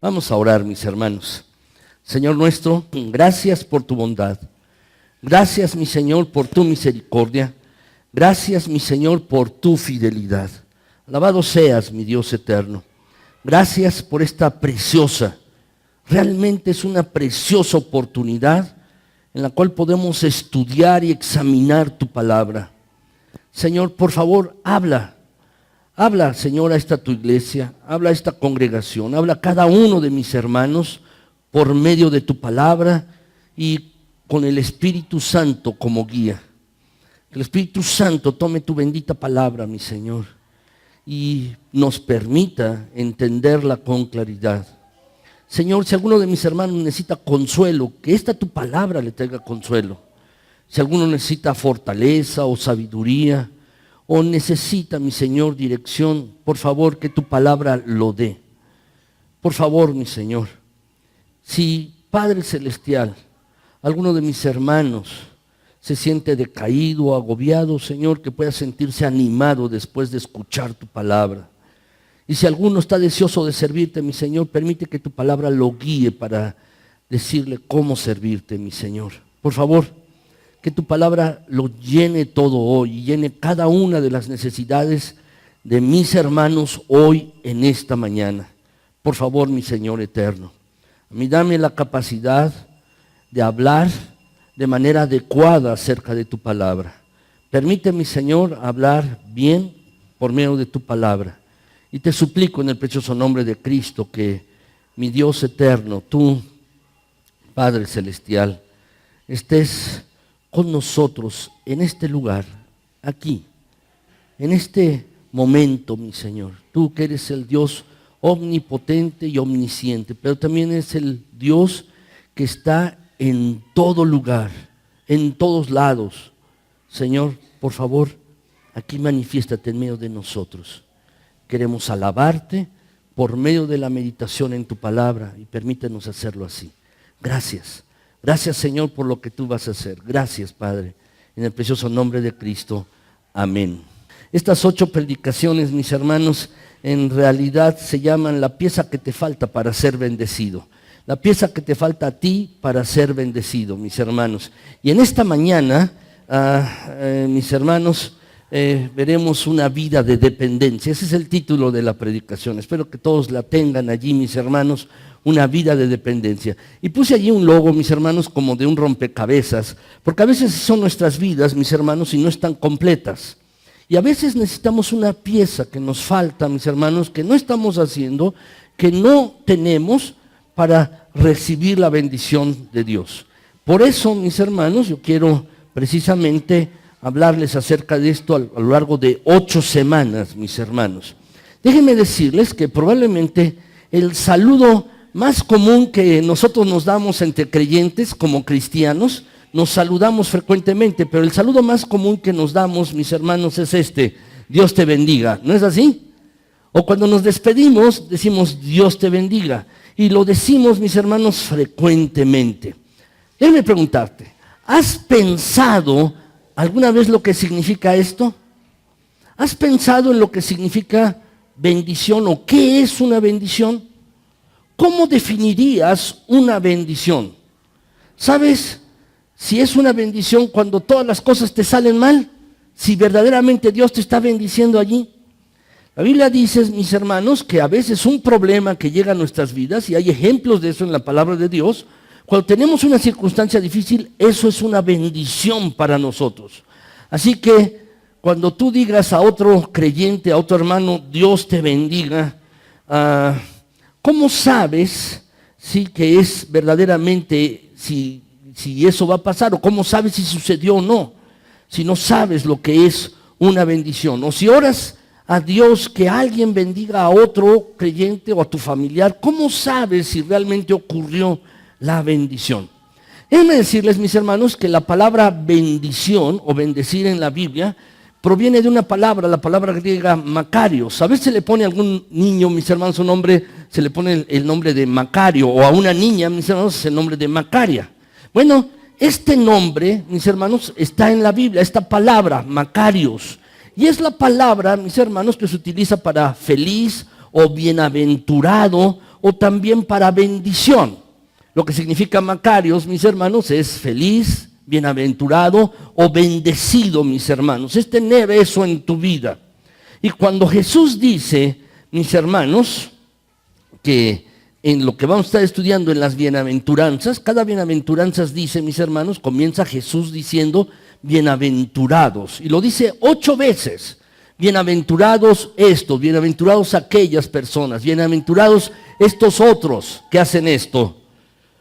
Vamos a orar, mis hermanos. Señor nuestro, gracias por tu bondad. Gracias, mi Señor, por tu misericordia. Gracias, mi Señor, por tu fidelidad. Alabado seas, mi Dios eterno. Gracias por esta preciosa, realmente es una preciosa oportunidad en la cual podemos estudiar y examinar tu palabra. Señor, por favor, habla. Habla, Señor, a esta tu iglesia, habla a esta congregación, habla a cada uno de mis hermanos por medio de tu palabra y con el Espíritu Santo como guía. Que el Espíritu Santo tome tu bendita palabra, mi Señor, y nos permita entenderla con claridad. Señor, si alguno de mis hermanos necesita consuelo, que esta tu palabra le traiga consuelo. Si alguno necesita fortaleza o sabiduría, o necesita, mi Señor, dirección, por favor, que tu palabra lo dé. Por favor, mi Señor, si Padre Celestial, alguno de mis hermanos se siente decaído o agobiado, Señor, que pueda sentirse animado después de escuchar tu palabra. Y si alguno está deseoso de servirte, mi Señor, permite que tu palabra lo guíe para decirle cómo servirte, mi Señor. Por favor, que tu palabra lo llene todo hoy y llene cada una de las necesidades de mis hermanos hoy en esta mañana. Por favor, mi Señor eterno, a mí dame la capacidad de hablar de manera adecuada acerca de tu palabra. Permite, mi Señor, hablar bien por medio de tu palabra. Y te suplico en el precioso nombre de Cristo que mi Dios eterno, tú, Padre Celestial, estés con nosotros en este lugar, aquí, en este momento, mi Señor. Tú que eres el Dios omnipotente y omnisciente, pero también es el Dios que está en todo lugar, en todos lados. Señor, por favor, aquí manifiéstate en medio de nosotros. Queremos alabarte por medio de la meditación en tu palabra y permítenos hacerlo así. Gracias. Gracias, Señor, por lo que tú vas a hacer. Gracias, Padre. En el precioso nombre de Cristo. Amén. Estas 8 predicaciones, mis hermanos, en realidad se llaman la pieza que te falta para ser bendecido. La pieza que te falta a ti para ser bendecido, mis hermanos. Y en esta mañana, mis hermanos, veremos una vida de dependencia. Ese es el título de la predicación. Espero que todos la tengan allí, mis hermanos, una vida de dependencia. Y puse allí un logo, mis hermanos, como de un rompecabezas, porque a veces son nuestras vidas, mis hermanos, y no están completas. Y a veces necesitamos una pieza que nos falta, mis hermanos, que no estamos haciendo, que no tenemos para recibir la bendición de Dios. Por eso, mis hermanos, yo quiero precisamente hablarles acerca de esto a lo largo de 8 semanas, mis hermanos. Déjenme decirles que probablemente el saludo más común que nosotros nos damos entre creyentes como cristianos, nos saludamos frecuentemente, pero el saludo más común que nos damos, mis hermanos, es este: Dios te bendiga. ¿No es así? O cuando nos despedimos, decimos Dios te bendiga. Y lo decimos, mis hermanos, frecuentemente. Déjame preguntarte, ¿has pensado alguna vez lo que significa esto? ¿Has pensado en lo que significa bendición o qué es una bendición? ¿Cómo definirías una bendición? ¿Sabes si es una bendición cuando todas las cosas te salen mal? Si verdaderamente Dios te está bendiciendo allí. La Biblia dice, mis hermanos, que a veces un problema que llega a nuestras vidas, y hay ejemplos de eso en la palabra de Dios, cuando tenemos una circunstancia difícil, eso es una bendición para nosotros. Así que cuando tú digas a otro creyente, a otro hermano, Dios te bendiga, ¿cómo sabes que es verdaderamente, si eso va a pasar? ¿O cómo sabes si sucedió o no? Si no sabes lo que es una bendición. O si oras a Dios que alguien bendiga a otro creyente o a tu familiar, ¿cómo sabes si realmente ocurrió la bendición? Déjenme decirles, mis hermanos, que la palabra bendición o bendecir en la Biblia proviene de una palabra, la palabra griega Macarios. A veces se le pone a algún niño, mis hermanos, un nombre, se le pone el nombre de Macario, o a una niña, mis hermanos, el nombre de Macaria. Bueno, este nombre, mis hermanos, está en la Biblia, esta palabra, Macarios. Y es la palabra, mis hermanos, que se utiliza para feliz o bienaventurado o también para bendición. Lo que significa Macarios, mis hermanos, es feliz, bienaventurado o bendecido, mis hermanos. Es tener eso en tu vida. Y cuando Jesús dice, mis hermanos, que en lo que vamos a estar estudiando en las bienaventuranzas, cada bienaventuranzas dice, mis hermanos, comienza Jesús diciendo bienaventurados. Y lo dice 8 veces. Bienaventurados estos, bienaventurados aquellas personas, bienaventurados estos otros que hacen esto.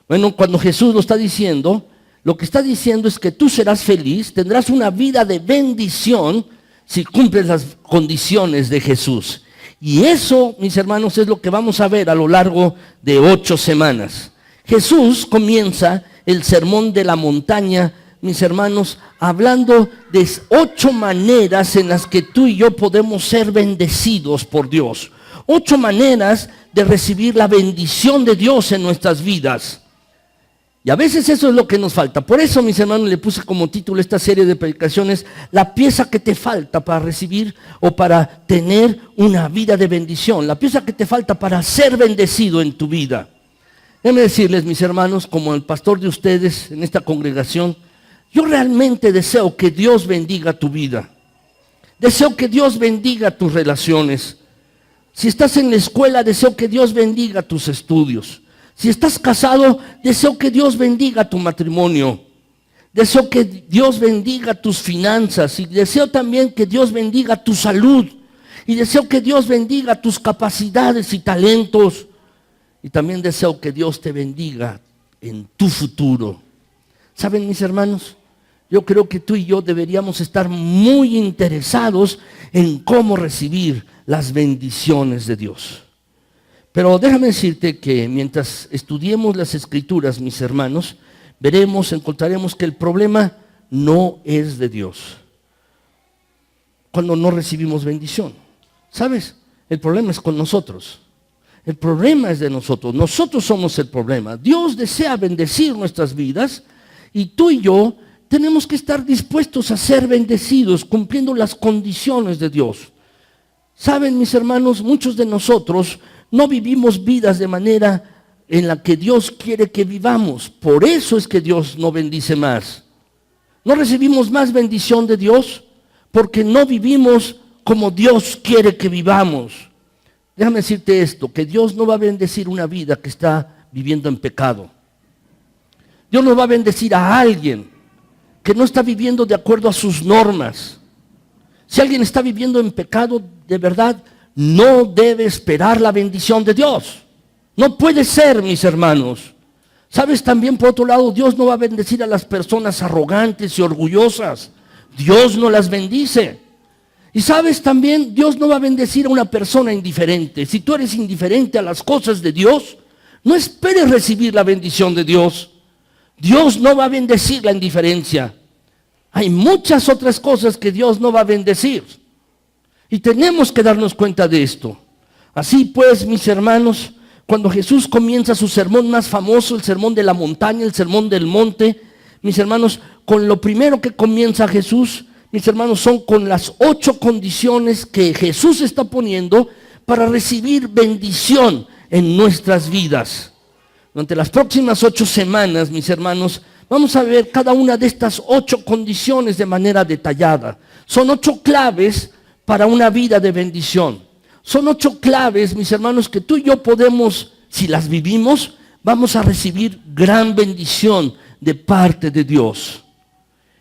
Bueno, cuando Jesús lo está diciendo, lo que está diciendo es que tú serás feliz, tendrás una vida de bendición si cumples las condiciones de Jesús. Y eso, mis hermanos, es lo que vamos a ver a lo largo de 8 semanas. Jesús comienza el sermón de la montaña, mis hermanos, hablando de 8 maneras en las que tú y yo podemos ser bendecidos por Dios. 8 maneras de recibir la bendición de Dios en nuestras vidas. Y a veces eso es lo que nos falta. Por eso, mis hermanos, le puse como título esta serie de predicaciones, la pieza que te falta para recibir o para tener una vida de bendición. La pieza que te falta para ser bendecido en tu vida. Déjenme decirles, mis hermanos, como el pastor de ustedes en esta congregación, yo realmente deseo que Dios bendiga tu vida. Deseo que Dios bendiga tus relaciones. Si estás en la escuela, deseo que Dios bendiga tus estudios. Si estás casado, deseo que Dios bendiga tu matrimonio. Deseo que Dios bendiga tus finanzas. Y deseo también que Dios bendiga tu salud. Y deseo que Dios bendiga tus capacidades y talentos. Y también deseo que Dios te bendiga en tu futuro. ¿Saben, mis hermanos? Yo creo que tú y yo deberíamos estar muy interesados en cómo recibir las bendiciones de Dios. Pero déjame decirte que mientras estudiemos las Escrituras, mis hermanos, encontraremos que el problema no es de Dios. Cuando no recibimos bendición, ¿sabes? El problema es con nosotros. El problema es de nosotros. Nosotros somos el problema. Dios desea bendecir nuestras vidas y tú y yo tenemos que estar dispuestos a ser bendecidos cumpliendo las condiciones de Dios. Saben, mis hermanos, muchos de nosotros no vivimos vidas de manera en la que Dios quiere que vivamos. Por eso es que Dios no bendice más. No recibimos más bendición de Dios porque no vivimos como Dios quiere que vivamos. Déjame decirte esto, que Dios no va a bendecir una vida que está viviendo en pecado. Dios no va a bendecir a alguien que no está viviendo de acuerdo a sus normas. Si alguien está viviendo en pecado, de verdad, no debe esperar la bendición de Dios. No puede ser, mis hermanos. ¿Sabes? También, por otro lado, Dios no va a bendecir a las personas arrogantes y orgullosas. Dios no las bendice. Y sabes también, Dios no va a bendecir a una persona indiferente. Si tú eres indiferente a las cosas de Dios, no esperes recibir la bendición de Dios. Dios no va a bendecir la indiferencia. Hay muchas otras cosas que Dios no va a bendecir. Y tenemos que darnos cuenta de esto. Así pues, mis hermanos, cuando Jesús comienza su sermón más famoso, el sermón de la montaña, el sermón del monte, mis hermanos, con lo primero que comienza Jesús, mis hermanos, son con las 8 condiciones que Jesús está poniendo para recibir bendición en nuestras vidas. Durante las próximas 8 semanas, mis hermanos, vamos a ver cada una de estas 8 condiciones de manera detallada. Son 8 claves para una vida de bendición. Son 8 claves, mis hermanos, que tú y yo podemos, si las vivimos, vamos a recibir gran bendición de parte de Dios.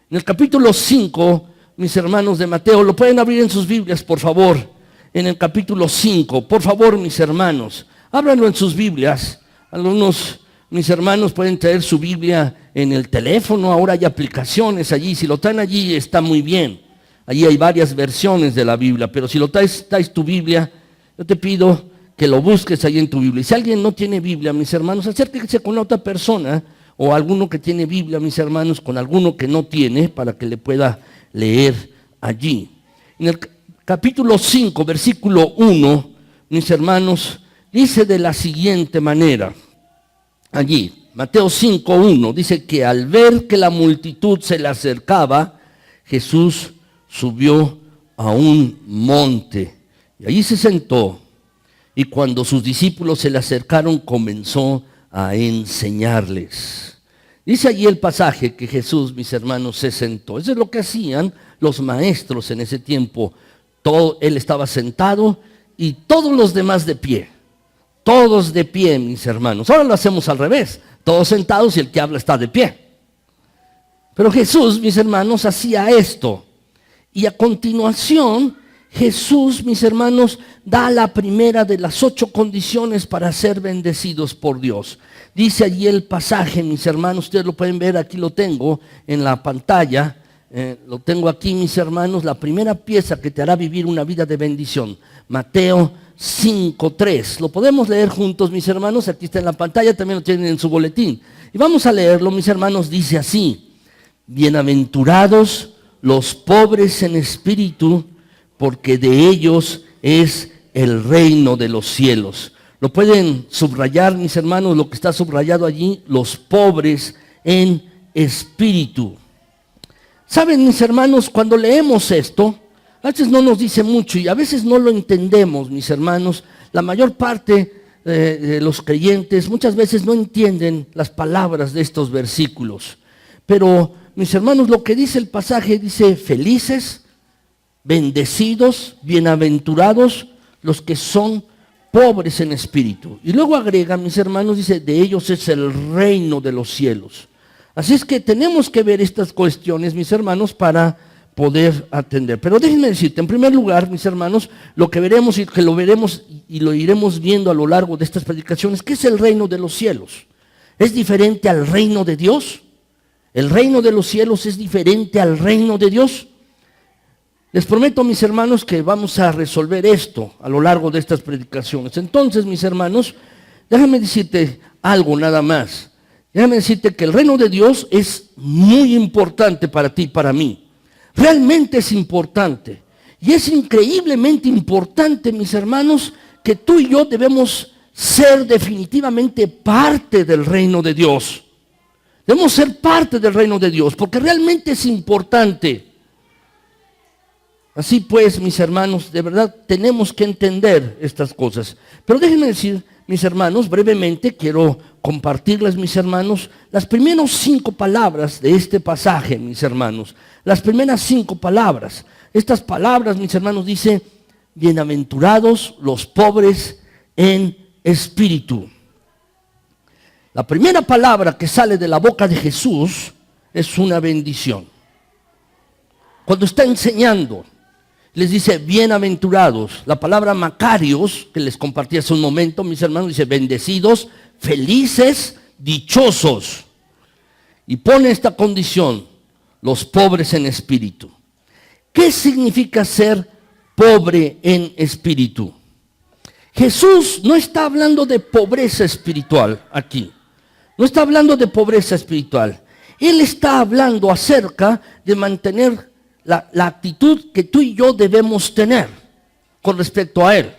En el capítulo 5, mis hermanos, de Mateo, lo pueden abrir en sus Biblias, por favor. En el capítulo 5, por favor, mis hermanos, ábranlo en sus Biblias. Algunos, mis hermanos, pueden traer su Biblia en el teléfono. Ahora hay aplicaciones allí. Si lo traen allí, está muy bien. Allí hay varias versiones de la Biblia, pero si lo traes tu Biblia, yo te pido que lo busques ahí en tu Biblia. Y si alguien no tiene Biblia, mis hermanos, acérquese con otra persona o alguno que tiene Biblia, mis hermanos, con alguno que no tiene, para que le pueda leer allí. En el capítulo 5, versículo 1, mis hermanos, dice de la siguiente manera, allí, Mateo 5:1, dice que al ver que la multitud se le acercaba, Jesús subió a un monte y allí se sentó. y cuando sus discípulos se le acercaron, comenzó a enseñarles. Dice allí el pasaje que Jesús, mis hermanos, se sentó. Eso es lo que hacían los maestros en ese tiempo. Él estaba sentado y todos los demás de pie. Todos de pie, mis hermanos. Ahora lo hacemos al revés. Todos sentados y el que habla está de pie. Pero Jesús, mis hermanos, hacía esto. Y a continuación, Jesús, mis hermanos, da la primera de las 8 condiciones para ser bendecidos por Dios. Dice allí el pasaje, mis hermanos, ustedes lo pueden ver, aquí lo tengo en la pantalla. Lo tengo aquí, mis hermanos, la primera pieza que te hará vivir una vida de bendición. Mateo 5:3. Lo podemos leer juntos, mis hermanos. Aquí está en la pantalla, también lo tienen en su boletín. Y vamos a leerlo, mis hermanos. Dice así: bienaventurados los pobres en espíritu, porque de ellos es el reino de los cielos. Lo pueden subrayar, mis hermanos, lo que está subrayado allí: los pobres en espíritu. Saben, mis hermanos, cuando leemos esto, a veces no nos dice mucho y a veces no lo entendemos, mis hermanos. La mayor parte de los creyentes muchas veces no entienden las palabras de estos versículos. Pero, mis hermanos, lo que dice el pasaje dice: felices, bendecidos, bienaventurados los que son pobres en espíritu. Y luego agrega, mis hermanos, dice: de ellos es el reino de los cielos. Así es que tenemos que ver estas cuestiones, mis hermanos, para poder atender. Pero déjenme decirte, en primer lugar, mis hermanos, lo que veremos y que lo veremos y lo iremos viendo a lo largo de estas predicaciones, ¿qué es el reino de los cielos? ¿Es diferente al reino de Dios? ¿El reino de los cielos es diferente al reino de Dios? Les prometo, mis hermanos, que vamos a resolver esto a lo largo de estas predicaciones. Entonces, mis hermanos, déjame decirte algo nada más. Déjame decirte que el reino de Dios es muy importante para ti y para mí. Realmente es importante. Y es increíblemente importante, mis hermanos, que tú y yo debemos ser definitivamente parte del reino de Dios. Debemos ser parte del reino de Dios, porque realmente es importante. Así pues, mis hermanos, de verdad tenemos que entender estas cosas. Pero déjenme decir, mis hermanos, brevemente quiero compartirles, mis hermanos, las primeras 5 palabras de este pasaje, mis hermanos. Las primeras 5 palabras. Estas palabras, mis hermanos, dice: bienaventurados los pobres en espíritu. La primera palabra que sale de la boca de Jesús es una bendición. Cuando está enseñando, les dice bienaventurados. La palabra Macarios, que les compartí hace un momento, mis hermanos, dice bendecidos, felices, dichosos. Y pone esta condición: los pobres en espíritu. ¿Qué significa ser pobre en espíritu? Jesús no está hablando de pobreza espiritual aquí. No está hablando de pobreza espiritual. Él está hablando acerca de mantener la actitud que tú y yo debemos tener con respecto a Él.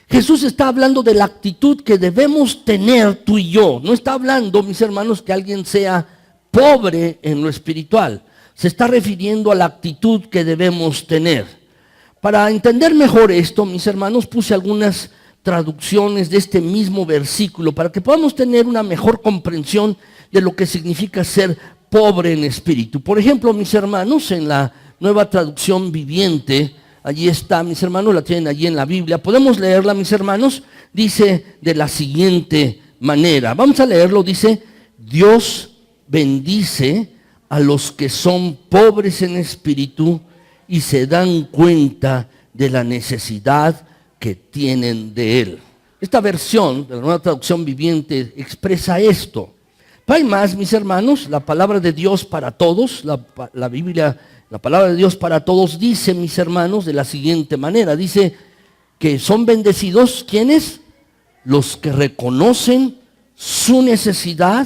Jesús está hablando de la actitud que debemos tener tú y yo. No está hablando, mis hermanos, que alguien sea pobre en lo espiritual. Se está refiriendo a la actitud que debemos tener. Para entender mejor esto, mis hermanos, puse algunas traducciones de este mismo versículo para que podamos tener una mejor comprensión de lo que significa ser pobre en espíritu. Por ejemplo, mis hermanos, en la Nueva Traducción Viviente, allí está, mis hermanos, la tienen allí en la Biblia. Podemos leerla, mis hermanos. Dice de la siguiente manera. Vamos a leerlo. Dice: Dios bendice a los que son pobres en espíritu y se dan cuenta de la necesidad que tienen de Él. Esta versión de la Nueva Traducción Viviente expresa esto. Hay más, mis hermanos. La palabra de Dios para todos, la Biblia, la palabra de Dios para todos dice, mis hermanos, de la siguiente manera. Dice que son bendecidos, ¿quiénes? Los que reconocen su necesidad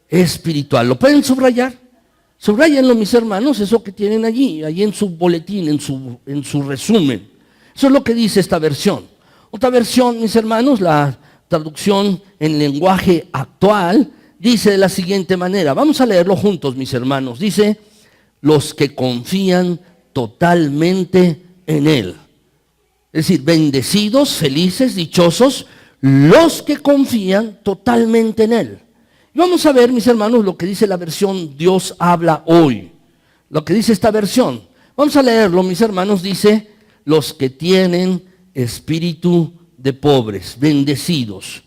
espiritual. ¿Lo pueden subrayar? Subrayenlo, mis hermanos, eso que tienen allí en su boletín, en su resumen. Eso es lo que dice esta versión. Otra versión, mis hermanos, la traducción en lenguaje actual, dice de la siguiente manera. Vamos a leerlo juntos, mis hermanos. Dice: los que confían totalmente en Él. Es decir, bendecidos, felices, dichosos, los que confían totalmente en Él. Y vamos a ver, mis hermanos, lo que dice la versión Dios habla hoy. Lo que dice esta versión. Vamos a leerlo, mis hermanos. Dice, los que tienen espíritu de pobres, bendecidos.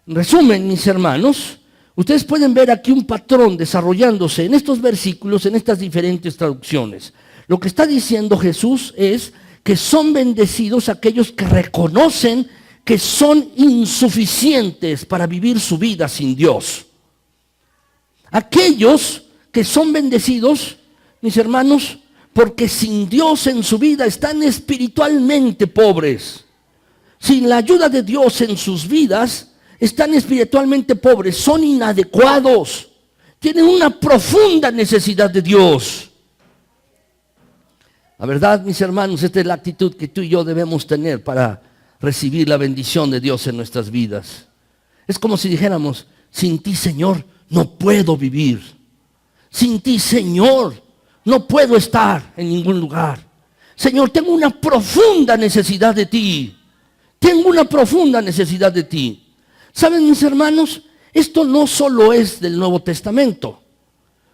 En resumen, mis hermanos, ustedes pueden ver aquí un patrón desarrollándose en estos versículos, en estas diferentes traducciones. Lo que está diciendo Jesús es que son bendecidos aquellos que reconocen que son insuficientes para vivir su vida sin Dios. Aquellos que son bendecidos, mis hermanos, porque sin Dios en su vida están espiritualmente pobres. Sin la ayuda de Dios en sus vidas, están espiritualmente pobres, son inadecuados, tienen una profunda necesidad de Dios. La verdad, mis hermanos, esta es la actitud que tú y yo debemos tener para recibir la bendición de Dios en nuestras vidas. Es como si dijéramos, sin ti, Señor, no puedo vivir. Sin ti, Señor, no puedo estar en ningún lugar. Señor, tengo una profunda necesidad de ti. Tengo una profunda necesidad de ti. ¿Saben, mis hermanos? Esto no solo es del Nuevo Testamento.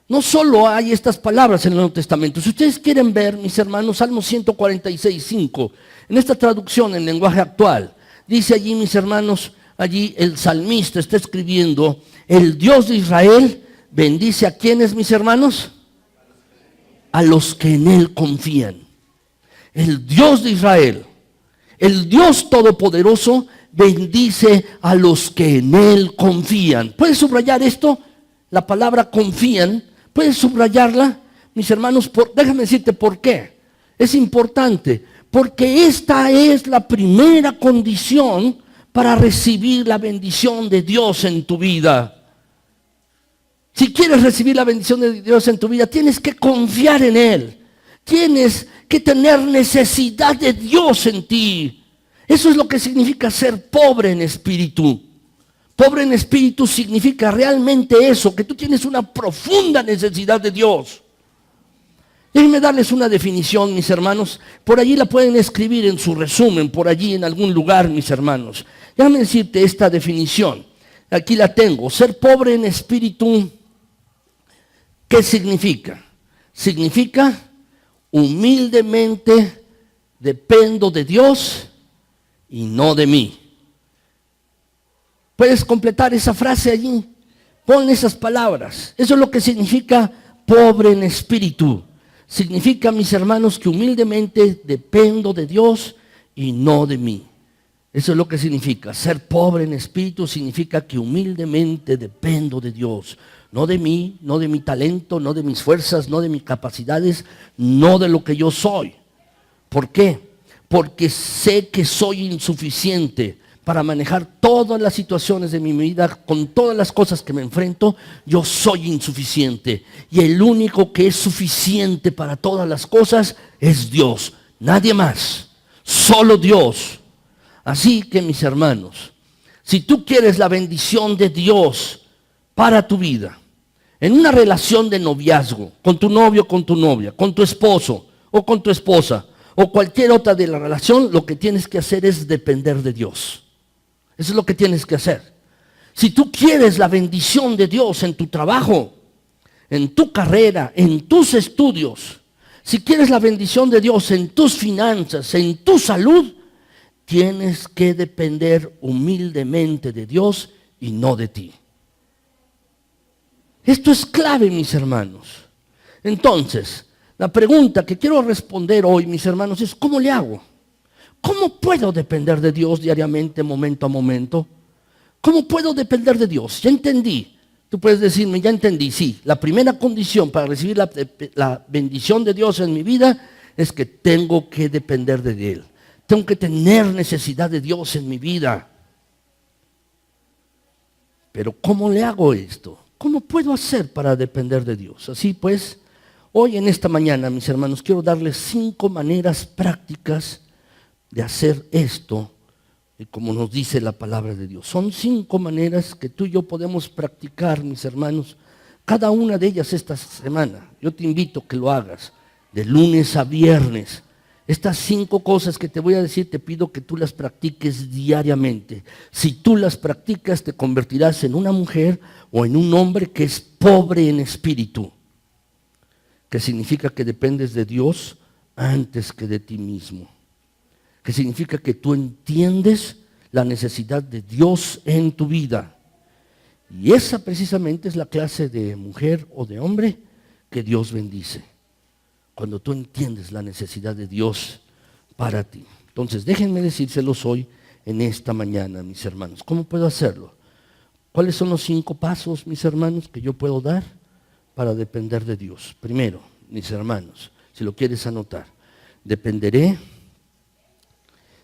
No solo hay estas palabras en el Nuevo Testamento. Si ustedes quieren ver, mis hermanos, Salmo 146:5, en esta traducción en lenguaje actual, dice allí, mis hermanos, allí el salmista está escribiendo, el Dios de Israel bendice a quienes, mis hermanos, a los que en Él confían. El Dios de Israel, el Dios Todopoderoso, bendice a los que en Él confían. ¿Puedes subrayar esto? La palabra confían. ¿Puedes subrayarla? Mis hermanos, déjame decirte por qué. Es importante, porque esta es la primera condición para recibir la bendición de Dios en tu vida. Si quieres recibir la bendición de Dios en tu vida, tienes que confiar en Él. Tienes que tener necesidad de Dios en ti. Eso es lo que significa ser pobre en espíritu. Pobre en espíritu significa realmente eso, que tú tienes una profunda necesidad de Dios. Déjenme darles una definición, mis hermanos. Por allí la pueden escribir en su resumen, por allí en algún lugar, mis hermanos. Déjame decirte esta definición. Aquí la tengo. Ser pobre en espíritu, ¿qué significa? Significa humildemente dependo de Dios y no de mí. Puedes completar esa frase allí. Pon esas palabras. Eso es lo que significa pobre en espíritu. Significa, mis hermanos, que humildemente dependo de Dios y no de mí. Eso es lo que significa. Ser pobre en espíritu significa que humildemente dependo de Dios. No de mí, no de mi talento, no de mis fuerzas, no de mis capacidades, no de lo que yo soy. ¿Por qué? Porque sé que soy insuficiente para manejar todas las situaciones de mi vida, con todas las cosas que me enfrento. Yo soy insuficiente. Y el único que es suficiente para todas las cosas es Dios. Nadie más. Solo Dios. Así que, mis hermanos, si tú quieres la bendición de Dios para tu vida, en una relación de noviazgo, con tu novio, con tu novia, con tu esposo o con tu esposa, o cualquier otra de la relación, lo que tienes que hacer es depender de Dios. Eso es lo que tienes que hacer. Si tú quieres la bendición de Dios en tu trabajo, en tu carrera, en tus estudios, si quieres la bendición de Dios en tus finanzas, en tu salud, tienes que depender humildemente de Dios y no de ti. Esto es clave, mis hermanos. Entonces, la pregunta que quiero responder hoy, mis hermanos, es ¿cómo le hago? ¿Cómo puedo depender de Dios diariamente, momento a momento? ¿Cómo puedo depender de Dios? Ya entendí. Tú puedes decirme, ya entendí. Sí, la primera condición para recibir la bendición de Dios en mi vida es que tengo que depender de Él. Tengo que tener necesidad de Dios en mi vida. Pero ¿cómo le hago esto? ¿Cómo puedo hacer para depender de Dios? Así pues, hoy en esta mañana, mis hermanos, quiero darles 5 maneras prácticas de hacer esto, como nos dice la palabra de Dios. Son 5 maneras que tú y yo podemos practicar, mis hermanos, cada una de ellas esta semana. Yo te invito a que lo hagas de lunes a viernes. Estas 5 cosas que te voy a decir, te pido que tú las practiques diariamente. Si tú las practicas, te convertirás en una mujer o en un hombre que es pobre en espíritu, que significa que dependes de Dios antes que de ti mismo, que significa que tú entiendes la necesidad de Dios en tu vida. Y esa precisamente es la clase de mujer o de hombre que Dios bendice, cuando tú entiendes la necesidad de Dios para ti. Entonces, déjenme decírselos hoy en esta mañana, mis hermanos. ¿Cómo puedo hacerlo? ¿Cuáles son los 5 pasos, mis hermanos, que yo puedo dar para depender de Dios? Primero, mis hermanos, si lo quieres anotar, dependeré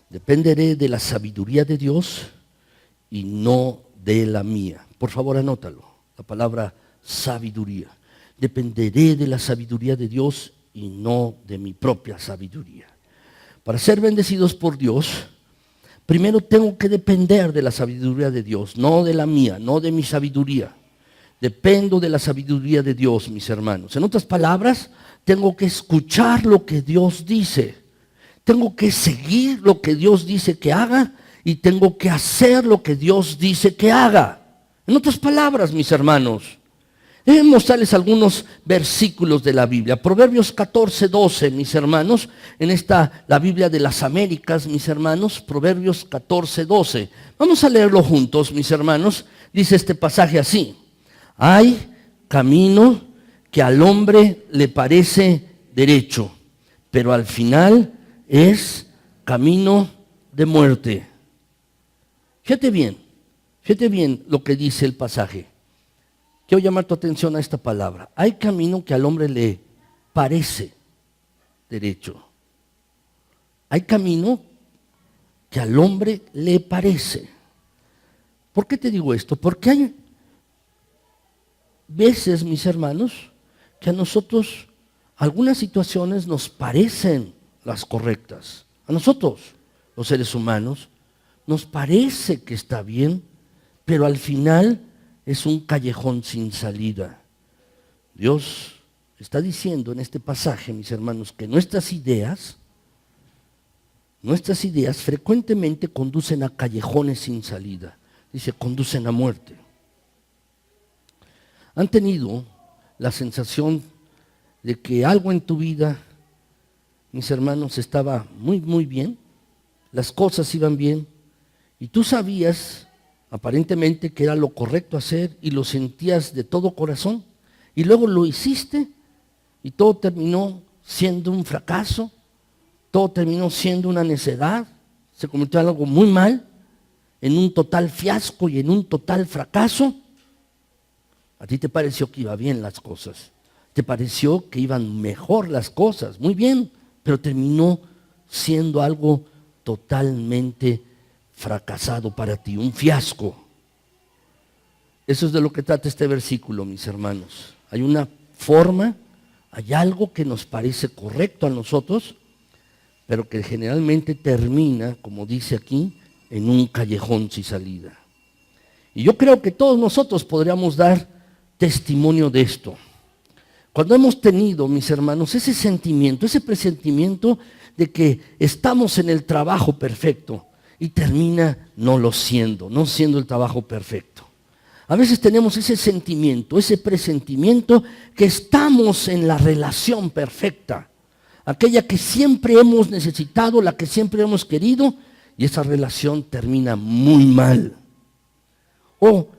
de la sabiduría de Dios y no de la mía. Por favor, anótalo, la palabra sabiduría. Dependeré de la sabiduría de Dios y no de mi propia sabiduría. Para ser bendecidos por Dios, primero tengo que depender de la sabiduría de Dios, no de la mía, no de mi sabiduría. Dependo de la sabiduría de Dios, mis hermanos. En otras palabras, tengo que escuchar lo que Dios dice. Tengo que seguir lo que Dios dice que haga y tengo que hacer lo que Dios dice que haga. En otras palabras, mis hermanos, déjenme mostrarles algunos versículos de la Biblia. Proverbios 14:12, mis hermanos. La Biblia de las Américas, mis hermanos. Proverbios 14:12. Vamos a leerlo juntos, mis hermanos. Dice este pasaje así: hay camino que al hombre le parece derecho, pero al final es camino de muerte. Fíjate bien lo que dice el pasaje. Quiero llamar tu atención a esta palabra. Hay camino que al hombre le parece derecho. Hay camino que al hombre le parece. ¿Por qué te digo esto? Porque hay veces, mis hermanos, que a nosotros algunas situaciones nos parecen las correctas. A nosotros, los seres humanos, nos parece que está bien, pero al final es un callejón sin salida. Dios está diciendo en este pasaje, mis hermanos, que nuestras ideas frecuentemente conducen a callejones sin salida. Dice, conducen a muerte. ¿Han tenido la sensación de que algo en tu vida, mis hermanos, estaba muy, muy bien? Las cosas iban bien y tú sabías aparentemente que era lo correcto hacer y lo sentías de todo corazón, y luego lo hiciste y todo terminó siendo un fracaso, todo terminó siendo una necedad, se convirtió en algo muy mal, en un total fiasco y en un total fracaso. A ti te pareció que iba bien las cosas, te pareció que iban mejor las cosas, muy bien, pero terminó siendo algo totalmente fracasado para ti, un fiasco. Eso es de lo que trata este versículo, mis hermanos. Hay una forma, hay algo que nos parece correcto a nosotros, pero que generalmente termina, como dice aquí, en un callejón sin salida. Y yo creo que todos nosotros podríamos dar testimonio de esto. Cuando hemos tenido, mis hermanos, ese sentimiento, ese presentimiento de que estamos en el trabajo perfecto y termina no siendo el trabajo perfecto. A veces tenemos ese sentimiento, ese presentimiento que estamos en la relación perfecta, aquella que siempre hemos necesitado, la que siempre hemos querido, y esa relación termina muy mal. O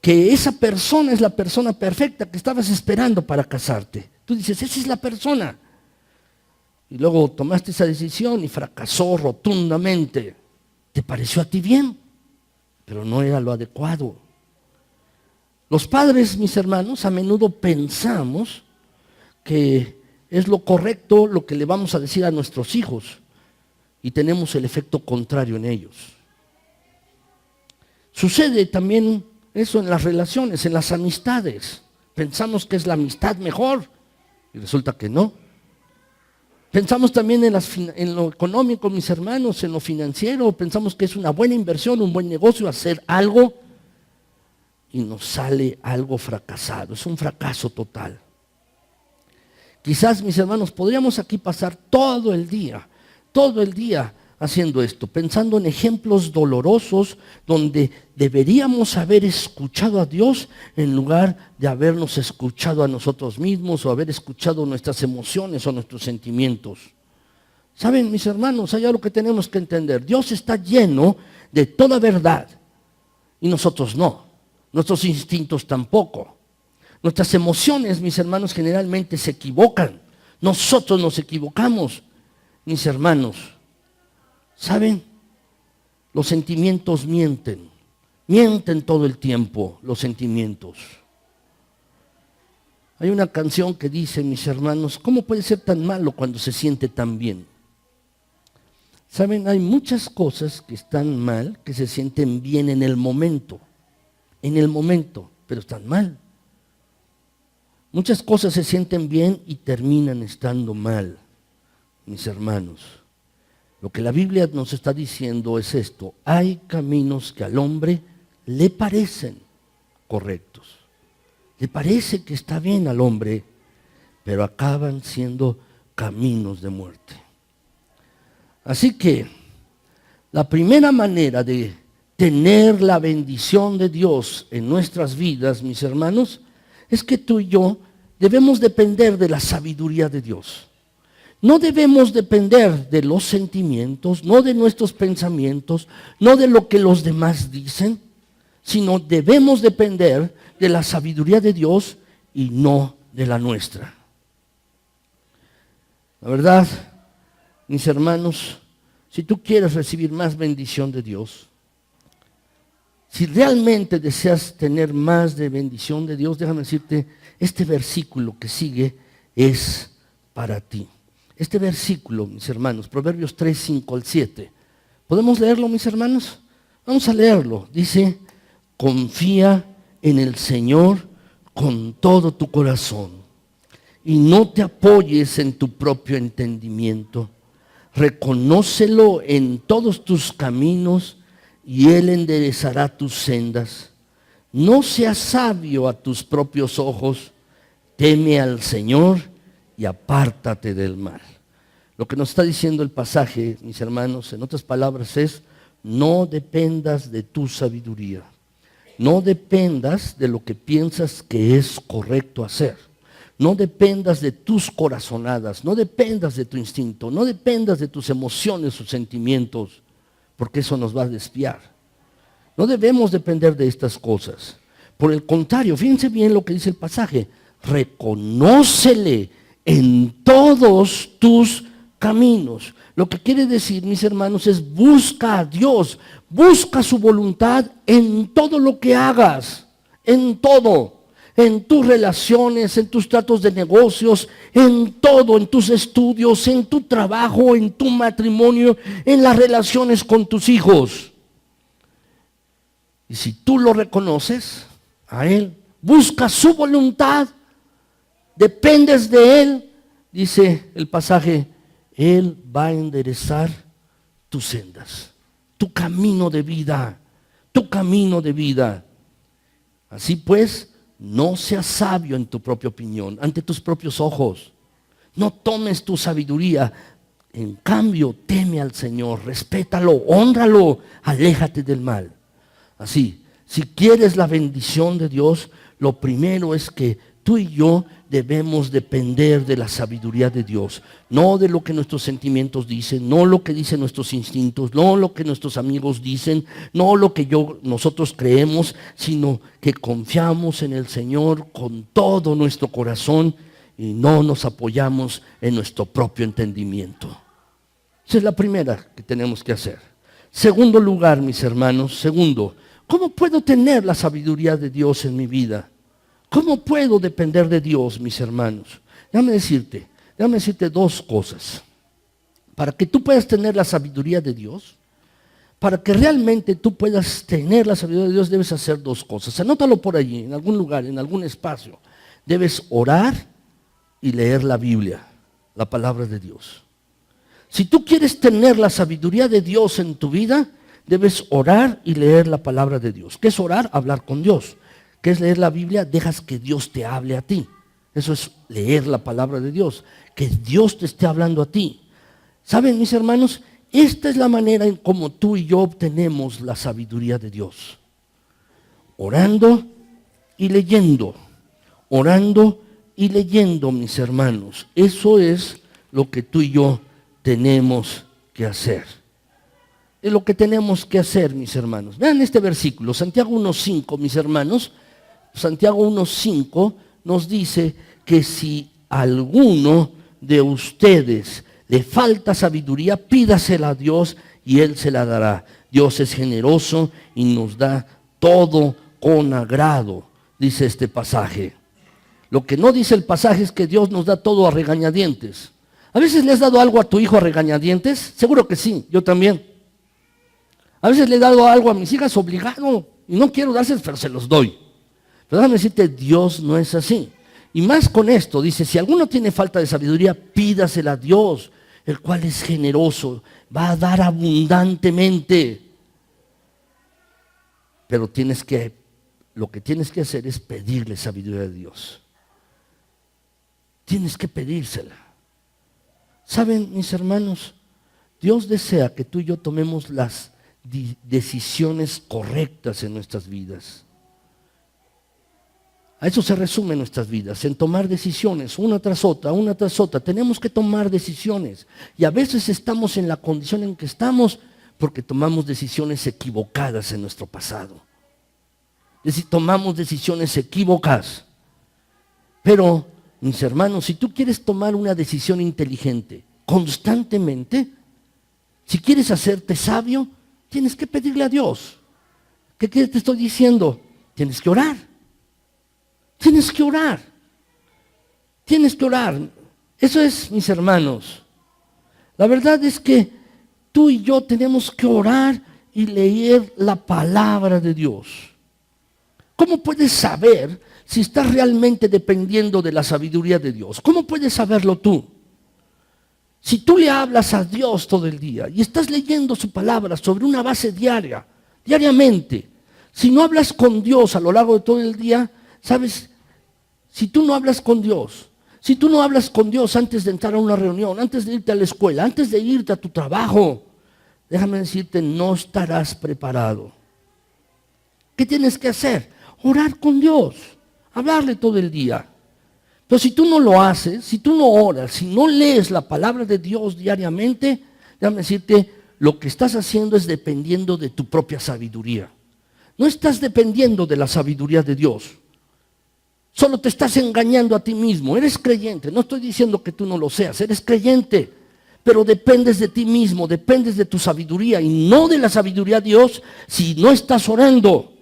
que esa persona es la persona perfecta que estabas esperando para casarte. Tú dices, esa es la persona. Y luego tomaste esa decisión y fracasó rotundamente. Te pareció a ti bien, pero no era lo adecuado. Los padres, mis hermanos, a menudo pensamos que es lo correcto lo que le vamos a decir a nuestros hijos y tenemos el efecto contrario en ellos. Sucede también eso en las relaciones, en las amistades. Pensamos que es la amistad mejor y resulta que no. Pensamos también en lo económico, mis hermanos, en lo financiero. Pensamos que es una buena inversión, un buen negocio hacer algo y nos sale algo fracasado. Es un fracaso total. Quizás, mis hermanos, podríamos aquí pasar todo el día todo el día haciendo esto, pensando en ejemplos dolorosos donde deberíamos haber escuchado a Dios en lugar de habernos escuchado a nosotros mismos o haber escuchado nuestras emociones o nuestros sentimientos. Saben, mis hermanos, hay algo que tenemos que entender. Dios está lleno de toda verdad y nosotros no. Nuestros instintos tampoco. Nuestras emociones, mis hermanos, generalmente se equivocan. Nosotros nos equivocamos, mis hermanos. ¿Saben? Los sentimientos mienten. Mienten todo el tiempo los sentimientos. Hay una canción que dice, mis hermanos, ¿cómo puede ser tan malo cuando se siente tan bien? ¿Saben? Hay muchas cosas que están mal, que se sienten bien en el momento, pero están mal. Muchas cosas se sienten bien y terminan estando mal, mis hermanos. Lo que la Biblia nos está diciendo es esto: hay caminos que al hombre le parecen correctos. Le parece que está bien al hombre, pero acaban siendo caminos de muerte. Así que la primera manera de tener la bendición de Dios en nuestras vidas, mis hermanos, es que tú y yo debemos depender de la sabiduría de Dios. No debemos depender de los sentimientos, no de nuestros pensamientos, no de lo que los demás dicen, sino debemos depender de la sabiduría de Dios y no de la nuestra. La verdad, mis hermanos, si tú quieres recibir más bendición de Dios, si realmente deseas tener más de bendición de Dios, déjame decirte, este versículo que sigue es para ti. Este versículo, mis hermanos, Proverbios 3, 5 al 7. ¿Podemos leerlo, mis hermanos? Vamos a leerlo. Dice, confía en el Señor con todo tu corazón y no te apoyes en tu propio entendimiento. Reconócelo en todos tus caminos y Él enderezará tus sendas. No seas sabio a tus propios ojos, teme al Señor y apártate del mal. Lo que nos está diciendo el pasaje, mis hermanos, en otras palabras es, no dependas de tu sabiduría. No dependas de lo que piensas que es correcto hacer. No dependas de tus corazonadas, no dependas de tu instinto, no dependas de tus emociones o sentimientos, porque eso nos va a desviar. No debemos depender de estas cosas. Por el contrario, fíjense bien lo que dice el pasaje, reconócele en todos tus caminos. Lo que quiere decir, mis hermanos, es busca a Dios, busca su voluntad en todo lo que hagas, en todo. En tus relaciones, en tus tratos de negocios, en todo, en tus estudios, en tu trabajo, en tu matrimonio, en las relaciones con tus hijos. Y si tú lo reconoces a Él, buscas su voluntad, dependes de Él, dice el pasaje, Él va a enderezar tus sendas, tu camino de vida, tu camino de vida. Así pues, no seas sabio en tu propia opinión, ante tus propios ojos. No tomes tu sabiduría. En cambio, teme al Señor, respétalo, hónralo, aléjate del mal. Así, si quieres la bendición de Dios, lo primero es que tú y yo debemos depender de la sabiduría de Dios, no de lo que nuestros sentimientos dicen, no lo que dicen nuestros instintos, no lo que nuestros amigos dicen, no lo que nosotros creemos, sino que confiamos en el Señor con todo nuestro corazón y no nos apoyamos en nuestro propio entendimiento. Esa es la primera que tenemos que hacer. Segundo lugar, mis hermanos, ¿cómo puedo tener la sabiduría de Dios en mi vida? ¿Cómo puedo depender de Dios, mis hermanos? Déjame decirte dos cosas. Para que tú puedas tener la sabiduría de Dios, para que realmente tú puedas tener la sabiduría de Dios, debes hacer dos cosas. Anótalo por allí, en algún lugar, en algún espacio. Debes orar y leer la Biblia, la palabra de Dios. Si tú quieres tener la sabiduría de Dios en tu vida, debes orar y leer la palabra de Dios. ¿Qué es orar? Hablar con Dios. ¿Qué es leer la Biblia? Dejas que Dios te hable a ti. Eso es leer la palabra de Dios. Que Dios te esté hablando a ti. ¿Saben, mis hermanos? Esta es la manera en cómo tú y yo obtenemos la sabiduría de Dios. Orando y leyendo. Orando y leyendo, mis hermanos. Eso es lo que tú y yo tenemos que hacer. Es lo que tenemos que hacer, mis hermanos. Vean este versículo, Santiago 1:5, mis hermanos. Santiago 1:5 nos dice que si alguno de ustedes le falta sabiduría, pídasela a Dios y Él se la dará. Dios es generoso y nos da todo con agrado, dice este pasaje. Lo que no dice el pasaje es que Dios nos da todo a regañadientes. ¿A veces le has dado algo a tu hijo a regañadientes? Seguro que sí, yo también. A veces le he dado algo a mis hijas obligado y no quiero dárselos, pero se los doy. Pero déjame decirte, Dios no es así. Y más con esto, dice, si alguno tiene falta de sabiduría, pídasela a Dios, el cual es generoso, va a dar abundantemente. Pero lo que tienes que hacer es pedirle sabiduría a Dios. Tienes que pedírsela. ¿Saben, mis hermanos? Dios desea que tú y yo tomemos las decisiones correctas en nuestras vidas. A eso se resumen nuestras vidas, en tomar decisiones, una tras otra, una tras otra. Tenemos que tomar decisiones. Y a veces estamos en la condición en que estamos porque tomamos decisiones equivocadas en nuestro pasado. Es decir, tomamos decisiones equivocadas. Pero, mis hermanos, si tú quieres tomar una decisión inteligente constantemente, si quieres hacerte sabio, tienes que pedirle a Dios. ¿Qué te estoy diciendo? Tienes que orar. Tienes que orar. Tienes que orar. Eso es, mis hermanos. La verdad es que tú y yo tenemos que orar y leer la palabra de Dios. ¿Cómo puedes saber si estás realmente dependiendo de la sabiduría de Dios? ¿Cómo puedes saberlo tú? Si tú le hablas a Dios todo el día y estás leyendo su palabra sobre una base diariamente, si no hablas con Dios a lo largo de todo el día, ¿sabes? Si tú no hablas con Dios, si tú no hablas con Dios antes de entrar a una reunión, antes de irte a la escuela, antes de irte a tu trabajo, déjame decirte, no estarás preparado. ¿Qué tienes que hacer? Orar con Dios, hablarle todo el día. Pero si tú no lo haces, si tú no oras, si no lees la palabra de Dios diariamente, déjame decirte, lo que estás haciendo es dependiendo de tu propia sabiduría. No estás dependiendo de la sabiduría de Dios. Solo te estás engañando a ti mismo. Eres creyente, no estoy diciendo que tú no lo seas, eres creyente, pero dependes de ti mismo, dependes de tu sabiduría y no de la sabiduría de Dios si no estás orando,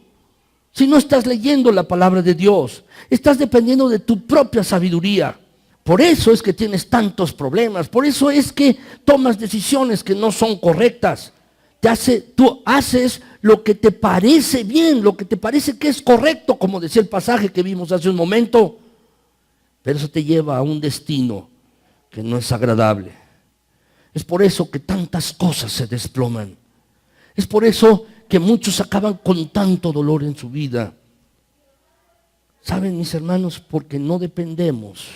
si no estás leyendo la palabra de Dios. Estás dependiendo de tu propia sabiduría. Por eso es que tienes tantos problemas, por eso es que tomas decisiones que no son correctas. Tú haces lo que te parece bien, lo que te parece que es correcto, como decía el pasaje que vimos hace un momento. Pero eso te lleva a un destino que no es agradable. Es por eso que tantas cosas se desploman. Es por eso que muchos acaban con tanto dolor en su vida. ¿Saben, mis hermanos? Porque no dependemos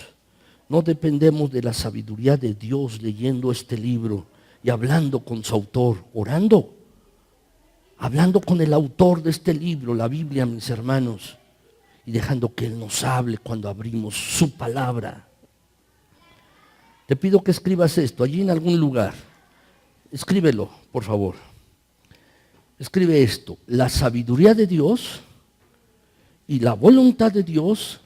de la sabiduría de Dios leyendo este libro y hablando con su autor, orando, hablando con el autor de este libro, la Biblia, mis hermanos, y dejando que Él nos hable cuando abrimos su palabra. Te pido que escribas esto allí en algún lugar. Escríbelo, por favor. Escribe esto: la sabiduría de Dios y la voluntad de Dios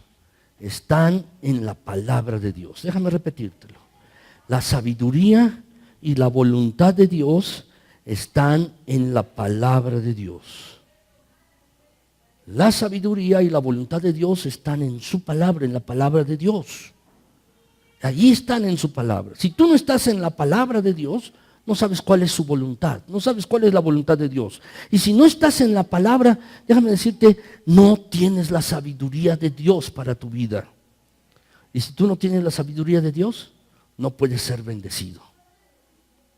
están en la palabra de Dios. Déjame repetírtelo. La sabiduría y la voluntad de Dios están en la palabra de Dios. La sabiduría y la voluntad de Dios están en su palabra, en la palabra de Dios. Allí están en su palabra. Si tú no estás en la palabra de Dios, no sabes cuál es su voluntad, no sabes cuál es la voluntad de Dios. Y si no estás en la palabra, déjame decirte, no tienes la sabiduría de Dios para tu vida. Y si tú no tienes la sabiduría de Dios, no puedes ser bendecido.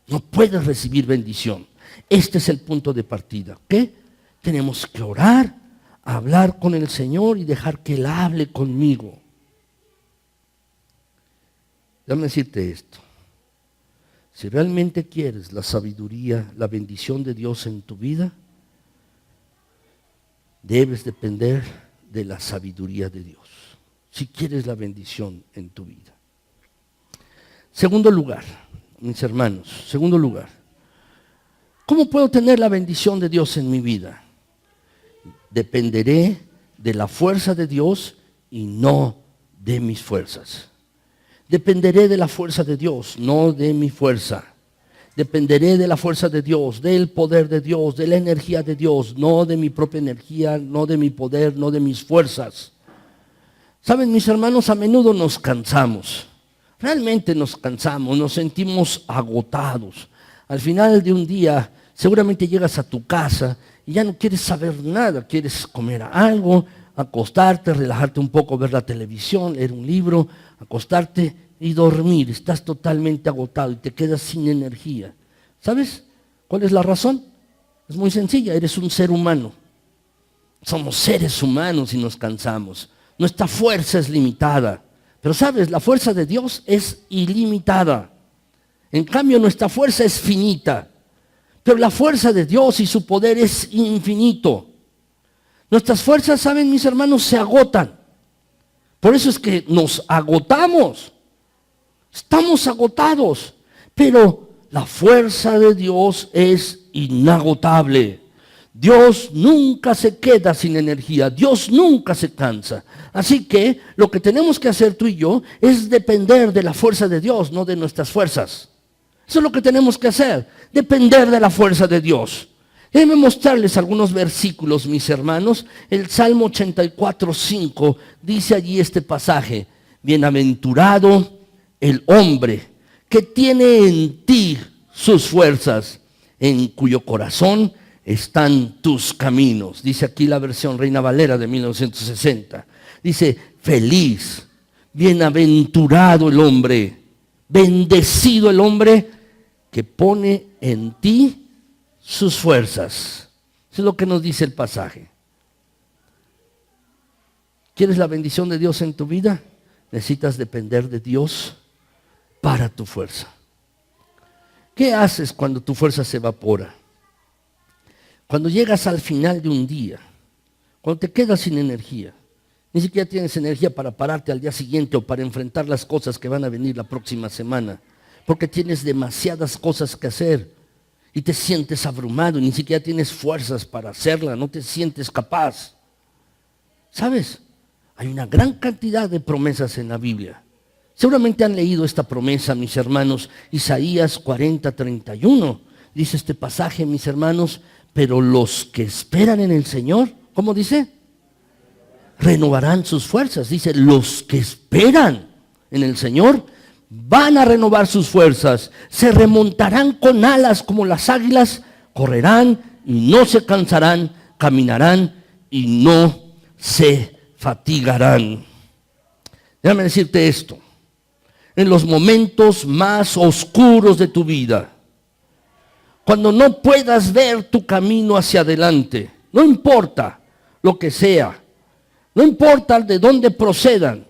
No puedes recibir bendición. Este es el punto de partida. ¿Qué? Tenemos que orar, hablar con el Señor y dejar que Él hable conmigo. Déjame decirte esto. Si realmente quieres la sabiduría, la bendición de Dios en tu vida, debes depender de la sabiduría de Dios. Si quieres la bendición en tu vida. Segundo lugar, mis hermanos, segundo lugar. ¿Cómo puedo tener la bendición de Dios en mi vida? Dependeré de la fuerza de Dios y no de mis fuerzas. Dependeré de la fuerza de Dios, no de mi fuerza. Dependeré de la fuerza de Dios, del poder de Dios, de la energía de Dios, no de mi propia energía, no de mi poder, no de mis fuerzas. Saben, mis hermanos, a menudo nos cansamos. Realmente nos cansamos, nos sentimos agotados. Al final de un día, seguramente llegas a tu casa y ya no quieres saber nada, quieres comer algo, acostarte, relajarte un poco, ver la televisión, leer un libro, acostarte y dormir. Estás totalmente agotado y te quedas sin energía. ¿Sabes cuál es la razón? Es muy sencilla, eres un ser humano. Somos seres humanos y nos cansamos. Nuestra fuerza es limitada. Pero sabes, la fuerza de Dios es ilimitada. En cambio, nuestra fuerza es finita. Pero la fuerza de Dios y su poder es infinito. Nuestras fuerzas, saben, mis hermanos, se agotan. Por eso es que nos agotamos. Estamos agotados. Pero la fuerza de Dios es inagotable. Dios nunca se queda sin energía. Dios nunca se cansa. Así que lo que tenemos que hacer tú y yo es depender de la fuerza de Dios, no de nuestras fuerzas. Eso es lo que tenemos que hacer. Depender de la fuerza de Dios. Déjenme mostrarles algunos versículos, mis hermanos. El Salmo 84:5 dice allí este pasaje: bienaventurado el hombre que tiene en ti sus fuerzas, en cuyo corazón están tus caminos. Dice aquí la versión Reina Valera de 1960. Dice: feliz, bienaventurado el hombre, bendecido el hombre que pone en ti sus fuerzas. Eso es lo que nos dice el pasaje. ¿Quieres la bendición de Dios en tu vida? Necesitas depender de Dios para tu fuerza. ¿Qué haces cuando tu fuerza se evapora? Cuando llegas al final de un día, cuando te quedas sin energía, ni siquiera tienes energía para pararte al día siguiente o para enfrentar las cosas que van a venir la próxima semana, porque tienes demasiadas cosas que hacer y te sientes abrumado y ni siquiera tienes fuerzas para hacerla, no te sientes capaz. ¿Sabes? Hay una gran cantidad de promesas en la Biblia. Seguramente han leído esta promesa, mis hermanos. Isaías 40:31. Dice este pasaje, mis hermanos: pero los que esperan en el Señor, ¿cómo dice? Renovarán sus fuerzas. Dice, los que esperan en el Señor van a renovar sus fuerzas. Se remontarán con alas como las águilas, correrán y no se cansarán, caminarán y no se fatigarán. Déjame decirte esto. En los momentos más oscuros de tu vida, cuando no puedas ver tu camino hacia adelante, no importa lo que sea, no importa de dónde procedan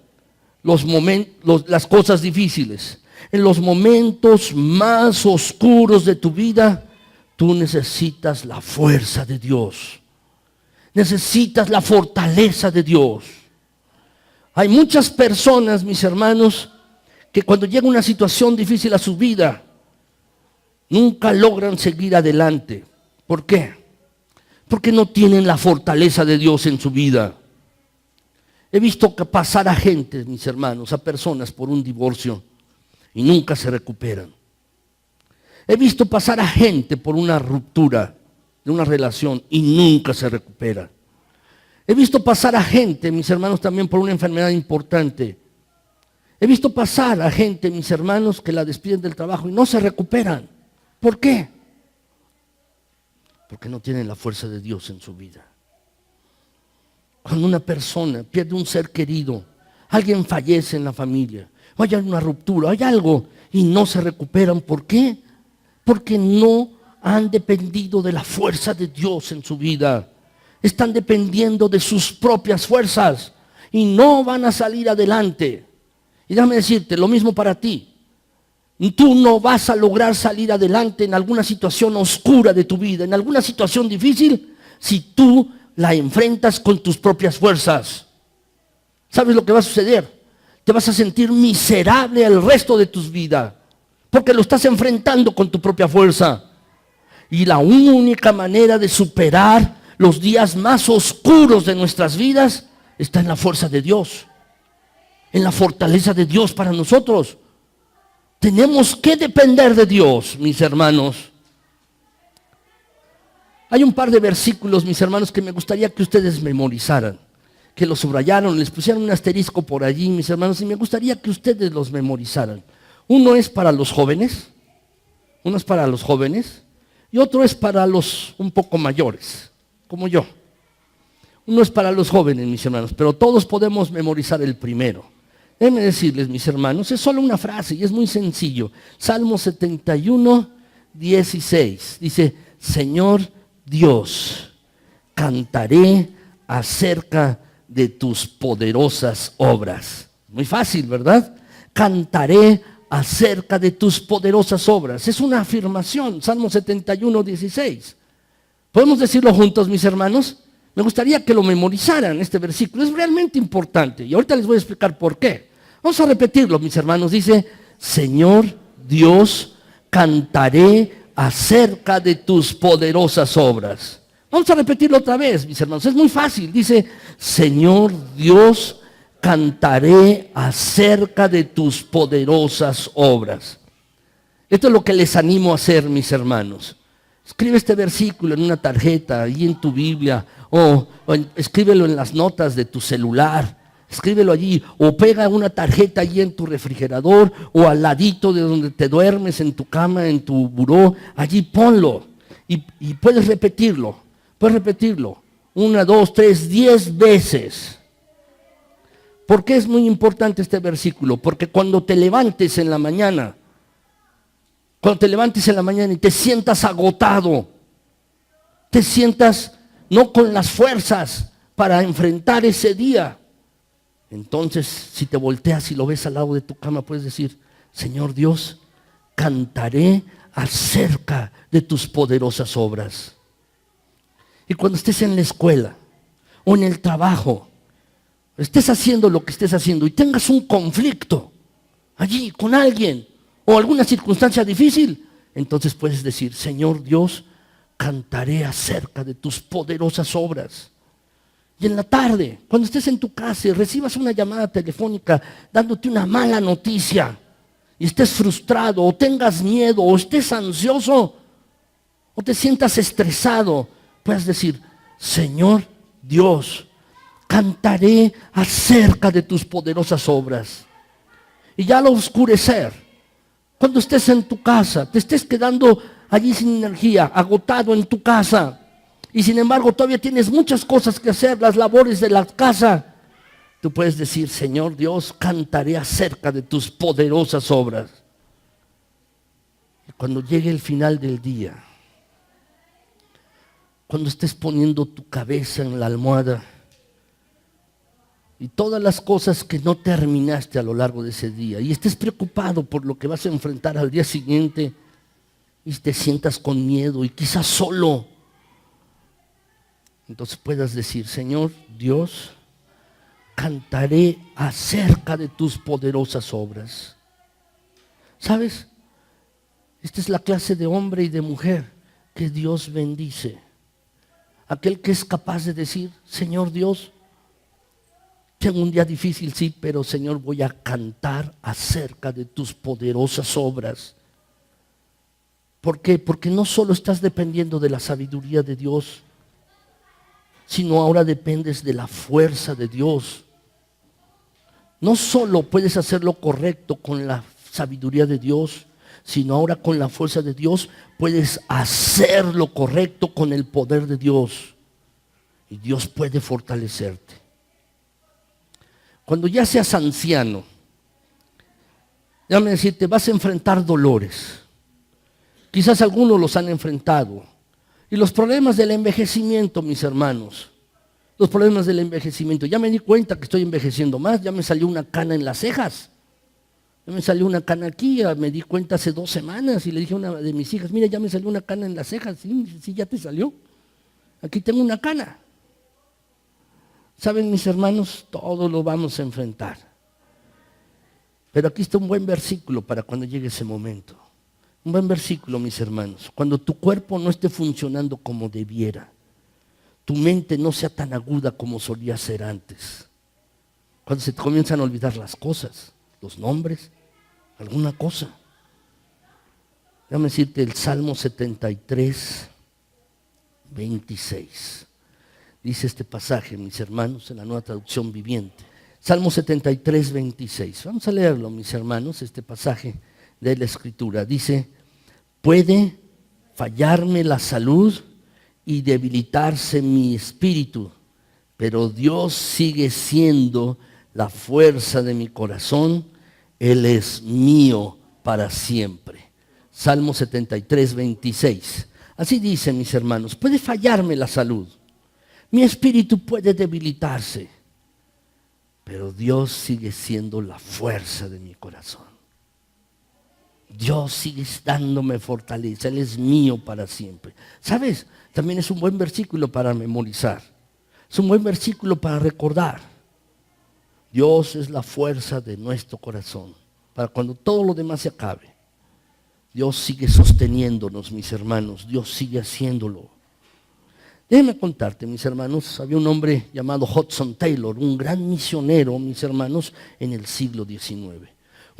las cosas difíciles, en los momentos más oscuros de tu vida, tú necesitas la fuerza de Dios, necesitas la fortaleza de Dios. Hay muchas personas, mis hermanos, que cuando llega una situación difícil a su vida, nunca logran seguir adelante. ¿Por qué? Porque no tienen la fortaleza de Dios en su vida. He visto pasar a gente, mis hermanos, a personas por un divorcio y nunca se recuperan. He visto pasar a gente por una ruptura de una relación y nunca se recupera. He visto pasar a gente, mis hermanos, también por una enfermedad importante. He visto pasar a gente, mis hermanos, que la despiden del trabajo y no se recuperan. ¿Por qué? Porque no tienen la fuerza de Dios en su vida. Cuando una persona pierde un ser querido, alguien fallece en la familia, o hay una ruptura, hay algo, y no se recuperan. ¿Por qué? Porque no han dependido de la fuerza de Dios en su vida. Están dependiendo de sus propias fuerzas y no van a salir adelante. Y déjame decirte, lo mismo para ti. Tú no vas a lograr salir adelante en alguna situación oscura de tu vida, en alguna situación difícil, si tú la enfrentas con tus propias fuerzas. ¿Sabes lo que va a suceder? Te vas a sentir miserable el resto de tus vidas, porque lo estás enfrentando con tu propia fuerza. Y la única manera de superar los días más oscuros de nuestras vidas está en la fuerza de Dios, en la fortaleza de Dios para nosotros. Tenemos que depender de Dios, mis hermanos. Hay un par de versículos, mis hermanos, que me gustaría que ustedes memorizaran, que los subrayaron, les pusieron un asterisco por allí, mis hermanos, y me gustaría que ustedes los memorizaran. Uno es para los jóvenes, y otro es para los un poco mayores, como yo. Uno es para los jóvenes, mis hermanos, pero todos podemos memorizar el primero. Déjenme decirles, mis hermanos, es solo una frase y es muy sencillo. Salmo 71, 16. Dice, Señor Dios, cantaré acerca de tus poderosas obras. Muy fácil, ¿verdad? Cantaré acerca de tus poderosas obras. Es una afirmación, Salmo 71, 16. ¿Podemos decirlo juntos, mis hermanos? Me gustaría que lo memorizaran, este versículo. Es realmente importante y ahorita les voy a explicar por qué. Vamos a repetirlo, mis hermanos. Dice, Señor Dios, cantaré acerca de tus poderosas obras. Vamos a repetirlo otra vez, mis hermanos. Es muy fácil. Dice, Señor Dios, cantaré acerca de tus poderosas obras. Esto es lo que les animo a hacer, mis hermanos. Escribe este versículo en una tarjeta, ahí en tu Biblia, o escríbelo en las notas de tu celular. Escríbelo allí, o pega una tarjeta allí en tu refrigerador, o al ladito de donde te duermes, en tu cama, en tu buró, allí ponlo. Y puedes repetirlo, 1, 2, 3, 10 veces. ¿Por qué es muy importante este versículo? Porque cuando te levantes en la mañana y te sientas agotado, te sientas no con las fuerzas para enfrentar ese día, entonces si te volteas y lo ves al lado de tu cama, puedes decir, Señor Dios, cantaré acerca de tus poderosas obras. Y cuando estés en la escuela o en el trabajo, estés haciendo lo que estés haciendo y tengas un conflicto allí con alguien o alguna circunstancia difícil, entonces puedes decir, Señor Dios, cantaré acerca de tus poderosas obras. Y en la tarde, cuando estés en tu casa y recibas una llamada telefónica dándote una mala noticia y estés frustrado o tengas miedo o estés ansioso o te sientas estresado, puedes decir, Señor Dios, cantaré acerca de tus poderosas obras. Y ya al oscurecer, cuando estés en tu casa, te estés quedando allí sin energía, agotado en tu casa, y sin embargo todavía tienes muchas cosas que hacer, las labores de la casa, tú puedes decir, Señor Dios, cantaré acerca de tus poderosas obras. Y cuando llegue el final del día, cuando estés poniendo tu cabeza en la almohada y todas las cosas que no terminaste a lo largo de ese día y estés preocupado por lo que vas a enfrentar al día siguiente y te sientas con miedo y quizás solo, entonces puedas decir, Señor Dios, cantaré acerca de tus poderosas obras. ¿Sabes? Esta es la clase de hombre y de mujer que Dios bendice. Aquel que es capaz de decir, Señor Dios, tengo un día difícil, sí, pero Señor, voy a cantar acerca de tus poderosas obras. ¿Por qué? Porque no solo estás dependiendo de la sabiduría de Dios, sino ahora dependes de la fuerza de Dios. No solo puedes hacer lo correcto con la sabiduría de Dios, sino ahora con la fuerza de Dios puedes hacer lo correcto con el poder de Dios. Y Dios puede fortalecerte. Cuando ya seas anciano, déjame decirte, vas a enfrentar dolores. Quizás algunos los han enfrentado. Y los problemas del envejecimiento, mis hermanos, los problemas del envejecimiento. Ya me di cuenta que estoy envejeciendo más, ya me salió una cana en las cejas. Me salió una cana aquí, me di cuenta hace 2 semanas y le dije a una de mis hijas, mira, ya me salió una cana en las cejas. Sí, ya te salió. Aquí tengo una cana. Saben, mis hermanos, todo lo vamos a enfrentar. Pero aquí está un buen versículo para cuando llegue ese momento. Un buen versículo, mis hermanos. Cuando tu cuerpo no esté funcionando como debiera, tu mente no sea tan aguda como solía ser antes. Cuando se te comienzan a olvidar las cosas, los nombres, alguna cosa. Déjame decirte el Salmo 73, 26. Dice este pasaje, mis hermanos, en la Nueva Traducción Viviente. Salmo 73, 26. Vamos a leerlo, mis hermanos, este pasaje de la Escritura. Dice, puede fallarme la salud y debilitarse mi espíritu, pero Dios sigue siendo la fuerza de mi corazón. Él es mío para siempre. Salmo 73, 26. Así dice, mis hermanos, puede fallarme la salud. Mi espíritu puede debilitarse, pero Dios sigue siendo la fuerza de mi corazón. Dios sigue dándome fortaleza, Él es mío para siempre. ¿Sabes? También es un buen versículo para memorizar. Es un buen versículo para recordar. Dios es la fuerza de nuestro corazón. Para cuando todo lo demás se acabe, Dios sigue sosteniéndonos, mis hermanos. Dios sigue haciéndolo. Déjenme contarte, mis hermanos, había un hombre llamado Hudson Taylor, un gran misionero, mis hermanos, en el siglo XIX.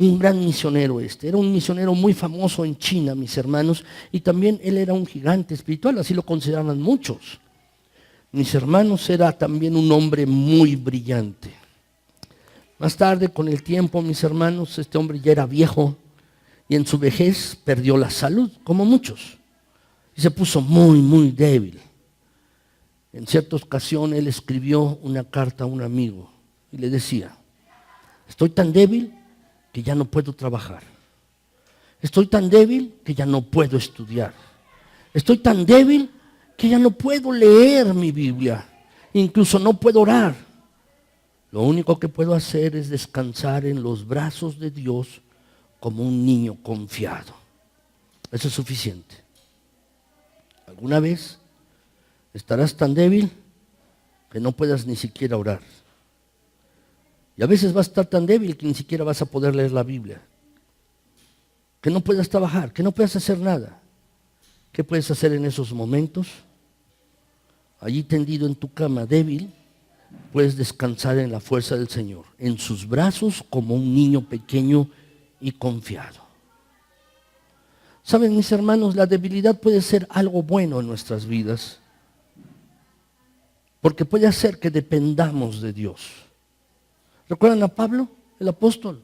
Un gran misionero era un misionero muy famoso en China, mis hermanos, y también él era un gigante espiritual, así lo consideraban muchos. Mis hermanos, era también un hombre muy brillante. Más tarde, con el tiempo, mis hermanos, este hombre ya era viejo y en su vejez perdió la salud, como muchos, y se puso muy, muy débil. En cierta ocasión él escribió una carta a un amigo y le decía, estoy tan débil que ya no puedo trabajar. Estoy tan débil que ya no puedo estudiar. Estoy tan débil que ya no puedo leer mi Biblia. Incluso no puedo orar. Lo único que puedo hacer es descansar en los brazos de Dios como un niño confiado. Eso es suficiente. ¿Alguna vez estarás tan débil que no puedas ni siquiera orar? Y a veces vas a estar tan débil que ni siquiera vas a poder leer la Biblia. Que no puedas trabajar, que no puedas hacer nada. ¿Qué puedes hacer en esos momentos? Allí tendido en tu cama débil, puedes descansar en la fuerza del Señor, en sus brazos como un niño pequeño y confiado. Saben, mis hermanos, la debilidad puede ser algo bueno en nuestras vidas, porque puede hacer que dependamos de Dios. ¿Recuerdan a Pablo, el apóstol?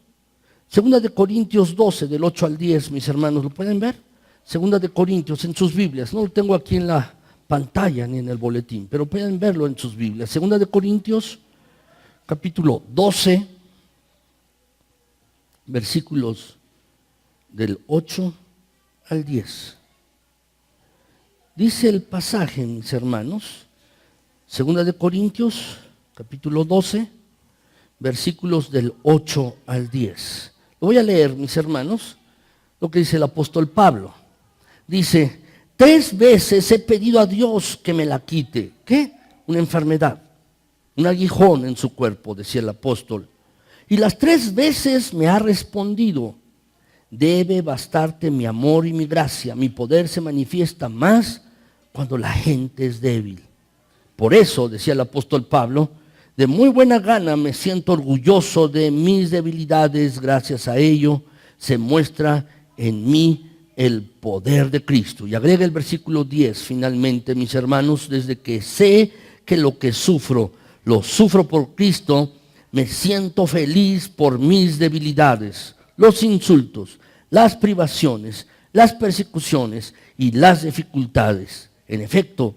Segunda de Corintios 12, del 8 al 10, mis hermanos, ¿lo pueden ver? Segunda de Corintios, en sus Biblias, no lo tengo aquí en la pantalla ni en el boletín, pero pueden verlo en sus Biblias. Segunda de Corintios, capítulo 12, versículos del 8 al 10. Dice el pasaje, mis hermanos, Segunda de Corintios, capítulo 12, versículos del 8 al 10. Lo voy a leer, mis hermanos, lo que dice el apóstol Pablo. Dice, 3 veces he pedido a Dios que me la quite. ¿Qué? Una enfermedad, un aguijón en su cuerpo, decía el apóstol. Y las 3 veces me ha respondido, debe bastarte mi amor y mi gracia. Mi poder se manifiesta más cuando la gente es débil. Por eso, decía el apóstol Pablo, de muy buena gana me siento orgulloso de mis debilidades. Gracias a ello se muestra en mí el poder de Cristo. Y agrega el versículo 10, finalmente, mis hermanos, desde que sé que lo que sufro, lo sufro por Cristo, me siento feliz por mis debilidades, los insultos, las privaciones, las persecuciones y las dificultades. En efecto,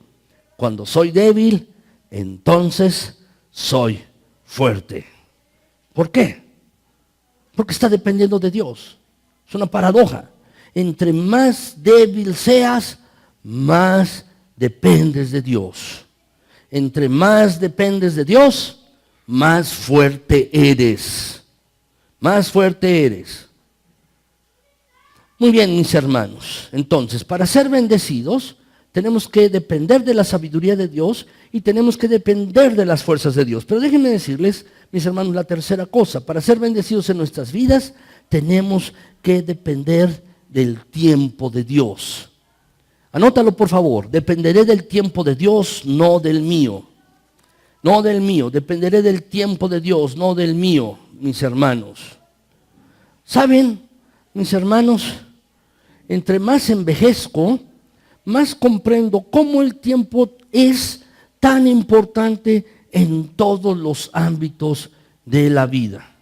cuando soy débil, entonces soy fuerte. ¿Por qué? Porque está dependiendo de Dios. Es una paradoja. Entre más débil seas, más dependes de Dios. Entre más dependes de Dios, más fuerte eres. Más fuerte eres. Muy bien, mis hermanos. Entonces, para ser bendecidos, tenemos que depender de la sabiduría de Dios y tenemos que depender de las fuerzas de Dios. Pero déjenme decirles, mis hermanos, la tercera cosa. Para ser bendecidos en nuestras vidas, tenemos que depender del tiempo de Dios. Anótalo, por favor. Dependeré del tiempo de Dios, no del mío. No del mío. Dependeré del tiempo de Dios, no del mío, mis hermanos. ¿Saben, mis hermanos? Entre más envejezco, más comprendo cómo el tiempo es tan importante en todos los ámbitos de la vida.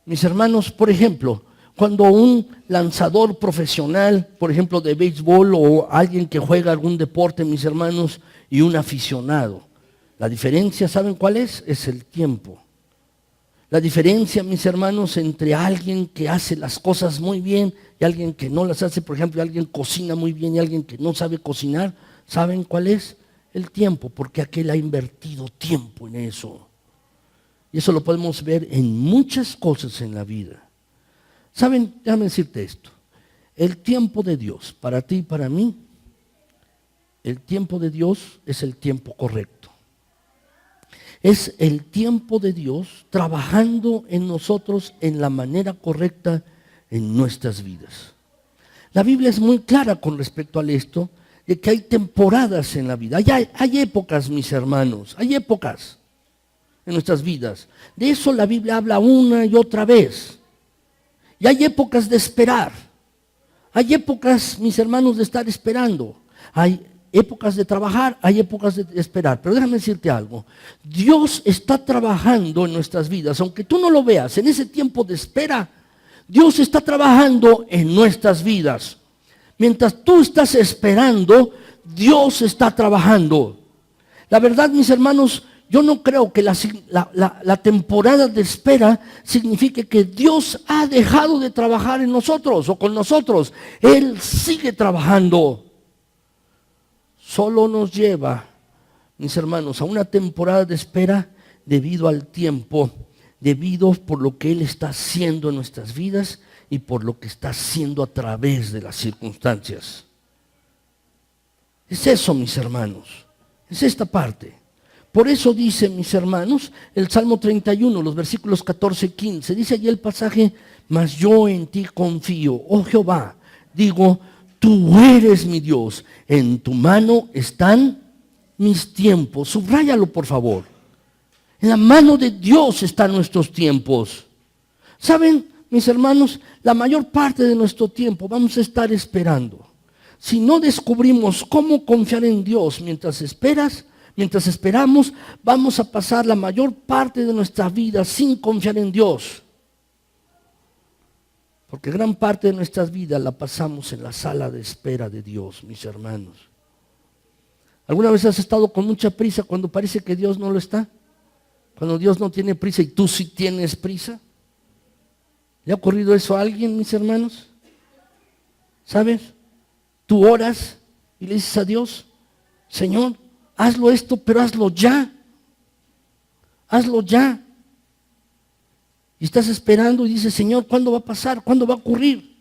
Mis hermanos, por ejemplo, cuando un lanzador profesional, por ejemplo, de béisbol o alguien que juega algún deporte, mis hermanos, y un aficionado, la diferencia, ¿saben cuál es? Es el tiempo. La diferencia, mis hermanos, entre alguien que hace las cosas muy bien y alguien que no las hace, por ejemplo, alguien cocina muy bien y alguien que no sabe cocinar, ¿saben cuál es? El tiempo, porque aquel ha invertido tiempo en eso. Y eso lo podemos ver en muchas cosas en la vida. ¿Saben? Déjame decirte esto. El tiempo de Dios, para ti y para mí, el tiempo de Dios es el tiempo correcto. Es el tiempo de Dios trabajando en nosotros en la manera correcta en nuestras vidas. La Biblia es muy clara con respecto a esto, de que hay temporadas en la vida. Hay épocas, mis hermanos, hay épocas en nuestras vidas. De eso la Biblia habla una y otra vez. Y hay épocas de esperar. Hay épocas, mis hermanos, de estar esperando. Hay épocas de trabajar, hay épocas de esperar. Pero déjame decirte algo. Dios está trabajando en nuestras vidas. Aunque tú no lo veas, en ese tiempo de espera, Dios está trabajando en nuestras vidas. Mientras tú estás esperando, Dios está trabajando. La verdad, mis hermanos, yo no creo que la temporada de espera signifique que Dios ha dejado de trabajar en nosotros o con nosotros. Él sigue trabajando. Solo nos lleva, mis hermanos, a una temporada de espera debido al tiempo, debido por lo que Él está haciendo en nuestras vidas y por lo que está haciendo a través de las circunstancias. Es eso, mis hermanos, es esta parte. Por eso dice, mis hermanos, el Salmo 31, los versículos 14 y 15, dice allí el pasaje, mas yo en ti confío, oh Jehová, digo, tú eres mi Dios, en tu mano están mis tiempos. Subráyalo, por favor. En la mano de Dios están nuestros tiempos. ¿Saben, mis hermanos? La mayor parte de nuestro tiempo vamos a estar esperando. Si no descubrimos cómo confiar en Dios mientras esperamos, vamos a pasar la mayor parte de nuestra vida sin confiar en Dios. Porque gran parte de nuestras vidas la pasamos en la sala de espera de Dios, mis hermanos. ¿Alguna vez has estado con mucha prisa cuando parece que Dios no lo está? Cuando Dios no tiene prisa y tú sí tienes prisa. ¿Le ha ocurrido eso a alguien, mis hermanos? ¿Sabes? Tú oras y le dices a Dios, Señor, hazlo esto, pero hazlo ya. Hazlo ya. Y estás esperando y dices, Señor, ¿cuándo va a pasar? ¿Cuándo va a ocurrir?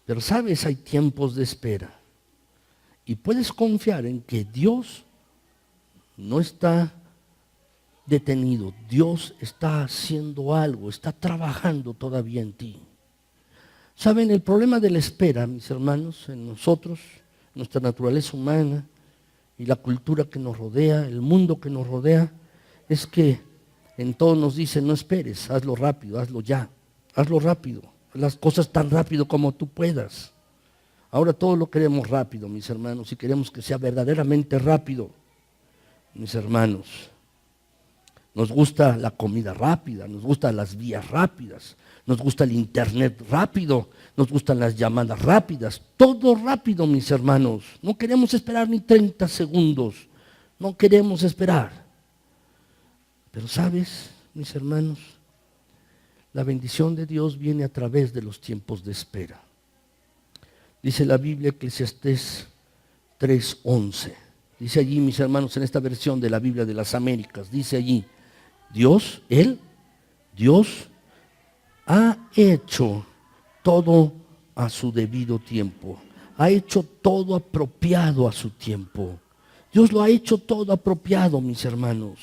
Pero sabes, hay tiempos de espera. Y puedes confiar en que Dios no está detenido. Dios está haciendo algo, está trabajando todavía en ti. ¿Saben? El problema de la espera, mis hermanos, en nosotros, nuestra naturaleza humana y la cultura que nos rodea, el mundo que nos rodea, es que en todo nos dicen, no esperes, hazlo rápido, hazlo ya, hazlo rápido, haz las cosas tan rápido como tú puedas. Ahora todo lo queremos rápido, mis hermanos, y queremos que sea verdaderamente rápido, mis hermanos. Nos gusta la comida rápida, nos gustan las vías rápidas, nos gusta el internet rápido, nos gustan las llamadas rápidas, todo rápido, mis hermanos. No queremos esperar ni 30 segundos, no queremos esperar. Pero sabes, mis hermanos, la bendición de Dios viene a través de los tiempos de espera. Dice la Biblia, Eclesiastés 3:11. Dice allí, mis hermanos, en esta versión de la Biblia de las Américas, dice allí, Dios ha hecho todo a su debido tiempo. Ha hecho todo apropiado a su tiempo. Dios lo ha hecho todo apropiado, mis hermanos.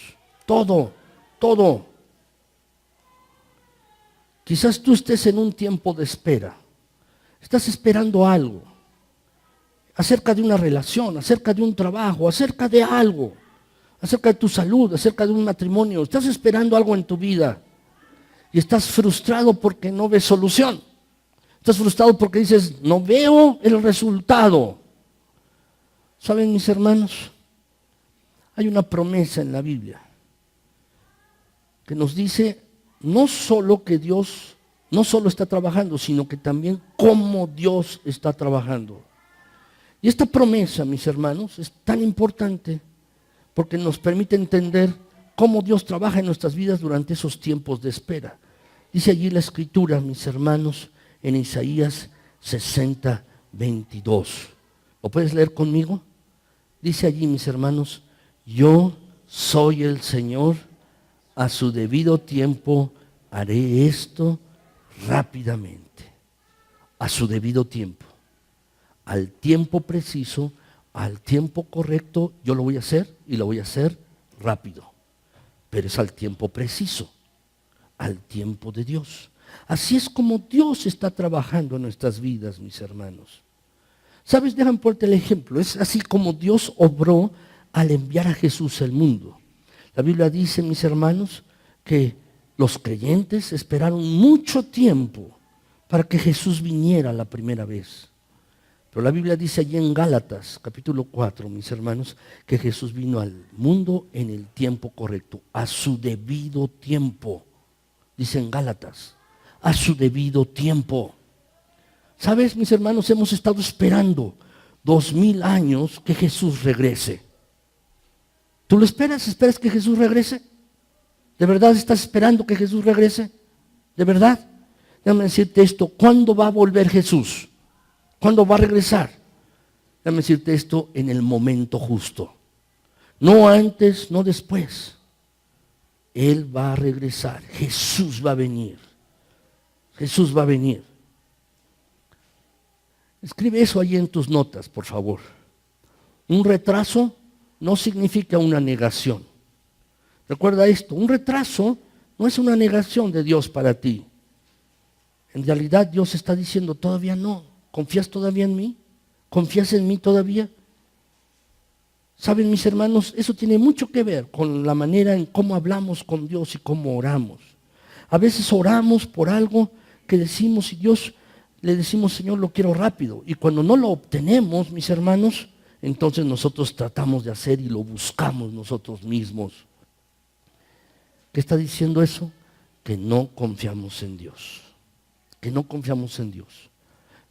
Todo, todo. Quizás tú estés en un tiempo de espera. Estás esperando algo. Acerca de una relación, acerca de un trabajo, acerca de algo. Acerca de tu salud, acerca de un matrimonio. Estás esperando algo en tu vida. Y estás frustrado porque no ves solución. Estás frustrado porque dices, no veo el resultado. ¿Saben, mis hermanos? Hay una promesa en la Biblia que nos dice no solo que Dios no solo está trabajando, sino que también cómo Dios está trabajando. Y esta promesa, mis hermanos, es tan importante porque nos permite entender cómo Dios trabaja en nuestras vidas durante esos tiempos de espera. Dice allí la Escritura, mis hermanos, en Isaías 60, 22. ¿Lo puedes leer conmigo? Dice allí, mis hermanos, yo soy el Señor, a su debido tiempo haré esto rápidamente. A su debido tiempo. Al tiempo preciso, al tiempo correcto, yo lo voy a hacer y lo voy a hacer rápido. Pero es al tiempo preciso, al tiempo de Dios. Así es como Dios está trabajando en nuestras vidas, mis hermanos. ¿Sabes? Déjame ponerte el ejemplo. Es así como Dios obró al enviar a Jesús al mundo. La Biblia dice, mis hermanos, que los creyentes esperaron mucho tiempo para que Jesús viniera la primera vez. Pero la Biblia dice allí en Gálatas, capítulo 4, mis hermanos, que Jesús vino al mundo en el tiempo correcto, a su debido tiempo. Dice en Gálatas, a su debido tiempo. ¿Sabes, mis hermanos? Hemos estado esperando 2000 años que Jesús regrese. ¿Tú lo esperas? ¿Esperas que Jesús regrese? ¿De verdad estás esperando que Jesús regrese? ¿De verdad? Déjame decirte esto, ¿cuándo va a volver Jesús? ¿Cuándo va a regresar? Déjame decirte esto, en el momento justo. No antes, no después. Él va a regresar. Jesús va a venir. Jesús va a venir. Escribe eso ahí en tus notas, por favor. Un retraso no significa una negación. Recuerda esto, un retraso no es una negación de Dios para ti. En realidad Dios está diciendo, todavía no. ¿Confías todavía en mí? ¿Confías en mí todavía? Saben, mis hermanos, eso tiene mucho que ver con la manera en cómo hablamos con Dios y cómo oramos. A veces oramos por algo que decimos y Dios le decimos, Señor, lo quiero rápido. Y cuando no lo obtenemos, mis hermanos, entonces nosotros tratamos de hacer y lo buscamos nosotros mismos. ¿Qué está diciendo eso? Que no confiamos en Dios. Que no confiamos en Dios.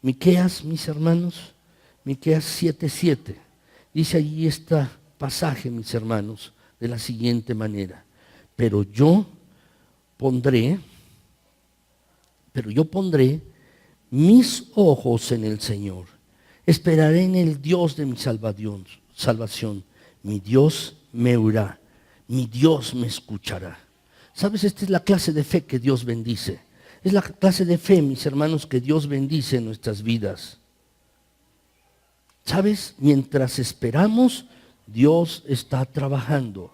Miqueas, mis hermanos, Miqueas 7:7. Dice allí este pasaje, mis hermanos, de la siguiente manera. Pero yo pondré mis ojos en el Señor. Esperaré en el Dios de mi salvación. Mi Dios me oirá. Mi Dios me escuchará. ¿Sabes? Esta es la clase de fe que Dios bendice. Es la clase de fe, mis hermanos, que Dios bendice en nuestras vidas. ¿Sabes? Mientras esperamos, Dios está trabajando.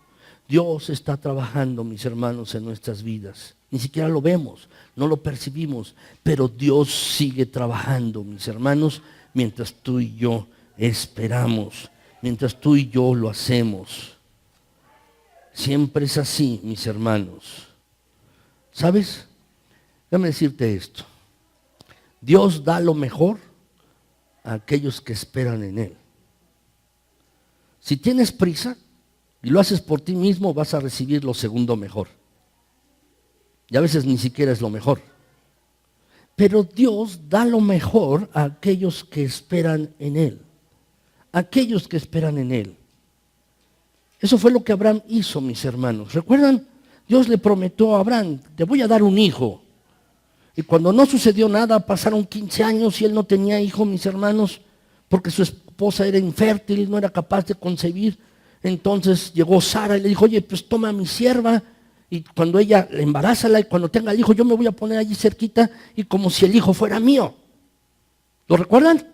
Dios está trabajando, mis hermanos, en nuestras vidas. Ni siquiera lo vemos, no lo percibimos, pero Dios sigue trabajando, mis hermanos, mientras tú y yo esperamos, mientras tú y yo lo hacemos. Siempre es así, mis hermanos. ¿Sabes? Déjame decirte esto. Dios da lo mejor a aquellos que esperan en Él. Si tienes prisa y lo haces por ti mismo, vas a recibir lo segundo mejor. Y a veces ni siquiera es lo mejor. Pero Dios da lo mejor a aquellos que esperan en Él. Aquellos que esperan en Él. Eso fue lo que Abraham hizo, mis hermanos. ¿Recuerdan? Dios le prometió a Abraham, te voy a dar un hijo. Y cuando no sucedió nada, pasaron 15 años y él no tenía hijo, mis hermanos, porque su esposa era infértil, no era capaz de concebir. Entonces llegó Sara y le dijo, oye, pues toma a mi sierva y cuando ella embarázala y cuando tenga el hijo yo me voy a poner allí cerquita y como si el hijo fuera mío. ¿Lo recuerdan?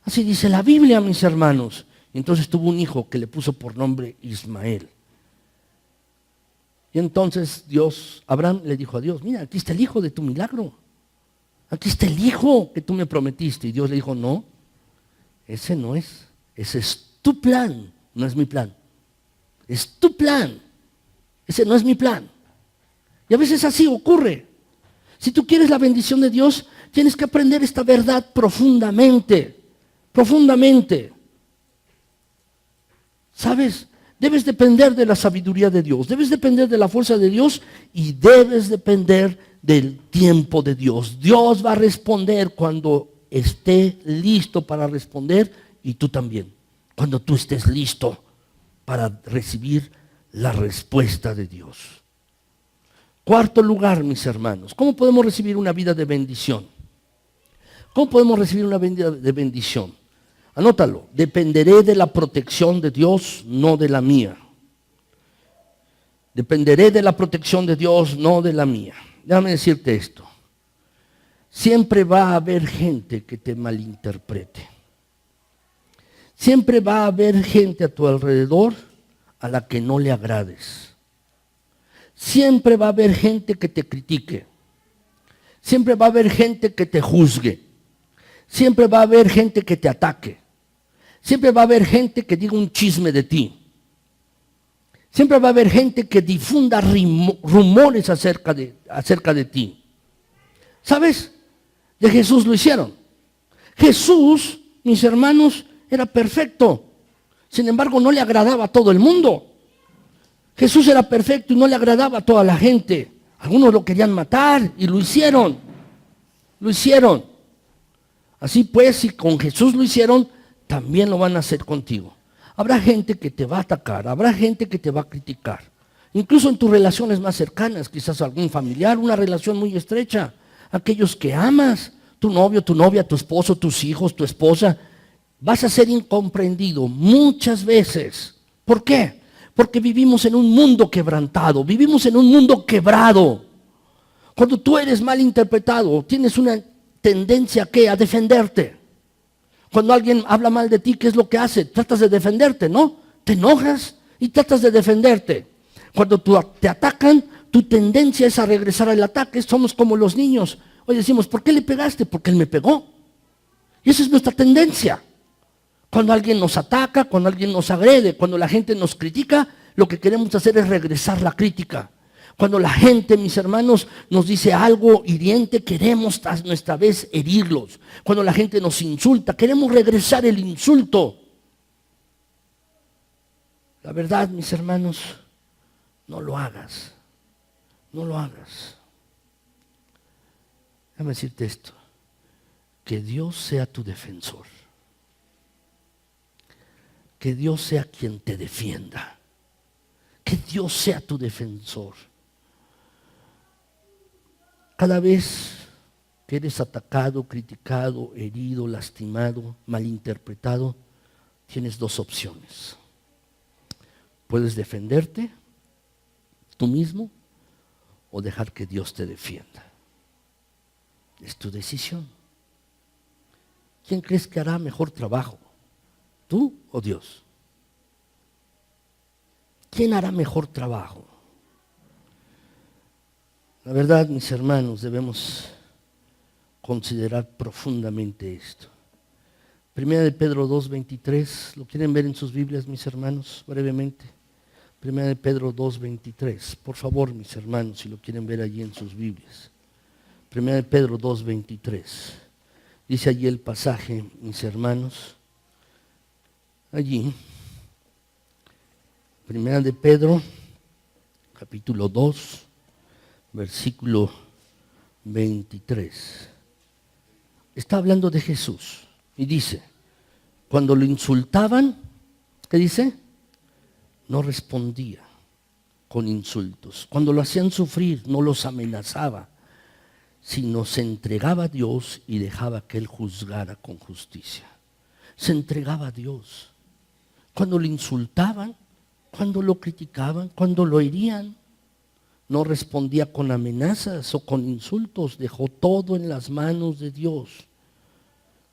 Así dice la Biblia, mis hermanos. Y entonces tuvo un hijo que le puso por nombre Ismael. Y entonces Abraham le dijo a Dios, mira, aquí está el hijo de tu milagro. Aquí está el hijo que tú me prometiste. Y Dios le dijo, no, ese no es. Ese es tu plan, no es mi plan. Es tu plan. Ese no es mi plan. Y a veces así ocurre. Si tú quieres la bendición de Dios, tienes que aprender esta verdad profundamente. Profundamente. ¿Sabes? Debes depender de la sabiduría de Dios, debes depender de la fuerza de Dios y debes depender del tiempo de Dios. Dios va a responder cuando esté listo para responder y tú también, cuando tú estés listo para recibir la respuesta de Dios. Cuarto lugar, mis hermanos, ¿cómo podemos recibir una vida de bendición? ¿Cómo podemos recibir una vida de bendición? Anótalo, dependeré de la protección de Dios, no de la mía. Dependeré de la protección de Dios, no de la mía. Déjame decirte esto. Siempre va a haber gente que te malinterprete. Siempre va a haber gente a tu alrededor a la que no le agrades. Siempre va a haber gente que te critique. Siempre va a haber gente que te juzgue. Siempre va a haber gente que te ataque. Siempre va a haber gente que diga un chisme de ti. Siempre va a haber gente que difunda rumores acerca de ti. ¿Sabes? De Jesús lo hicieron. Jesús, mis hermanos, era perfecto. Sin embargo, no le agradaba a todo el mundo. Jesús era perfecto y no le agradaba a toda la gente. Algunos lo querían matar y lo hicieron. Lo hicieron. Así pues, si con Jesús lo hicieron, también lo van a hacer contigo. Habrá gente que te va a atacar, habrá gente que te va a criticar. Incluso en tus relaciones más cercanas, quizás algún familiar, una relación muy estrecha. Aquellos que amas, tu novio, tu novia, tu esposo, tus hijos, tu esposa, vas a ser incomprendido muchas veces. ¿Por qué? Porque vivimos en un mundo quebrantado, vivimos en un mundo quebrado. Cuando tú eres mal interpretado, tienes una tendencia a defenderte. Cuando alguien habla mal de ti, ¿qué es lo que hace? Tratas de defenderte, ¿no? Te enojas y tratas de defenderte. Cuando te atacan, tu tendencia es a regresar al ataque. Somos como los niños. Hoy decimos, ¿por qué le pegaste? Porque él me pegó. Y esa es nuestra tendencia. Cuando alguien nos ataca, cuando alguien nos agrede, cuando la gente nos critica, lo que queremos hacer es regresar la crítica. Cuando la gente, mis hermanos, nos dice algo hiriente, queremos a nuestra vez herirlos. Cuando la gente nos insulta, queremos regresar el insulto. La verdad, mis hermanos, no lo hagas. No lo hagas. Déjame decirte esto. Que Dios sea tu defensor. Que Dios sea quien te defienda. Que Dios sea tu defensor. Cada vez que eres atacado, criticado, herido, lastimado, malinterpretado, tienes dos opciones. Puedes defenderte tú mismo o dejar que Dios te defienda. Es tu decisión. ¿Quién crees que hará mejor trabajo? ¿Tú o Dios? ¿Quién hará mejor trabajo? La verdad, mis hermanos, debemos considerar profundamente esto. Primera de Pedro 2:23, ¿lo quieren ver en sus Biblias, mis hermanos? Brevemente. Primera de Pedro 2:23, por favor, mis hermanos, si lo quieren ver allí en sus Biblias. Primera de Pedro 2:23. Dice allí el pasaje, mis hermanos, allí, Primera de Pedro, capítulo 2, versículo 23. Está hablando de Jesús y dice, cuando lo insultaban, ¿qué dice? No respondía con insultos. Cuando lo hacían sufrir, no los amenazaba, sino se entregaba a Dios y dejaba que Él juzgara con justicia. Se entregaba a Dios. Cuando lo insultaban, cuando lo criticaban, cuando lo herían, no respondía con amenazas o con insultos, dejó todo en las manos de Dios,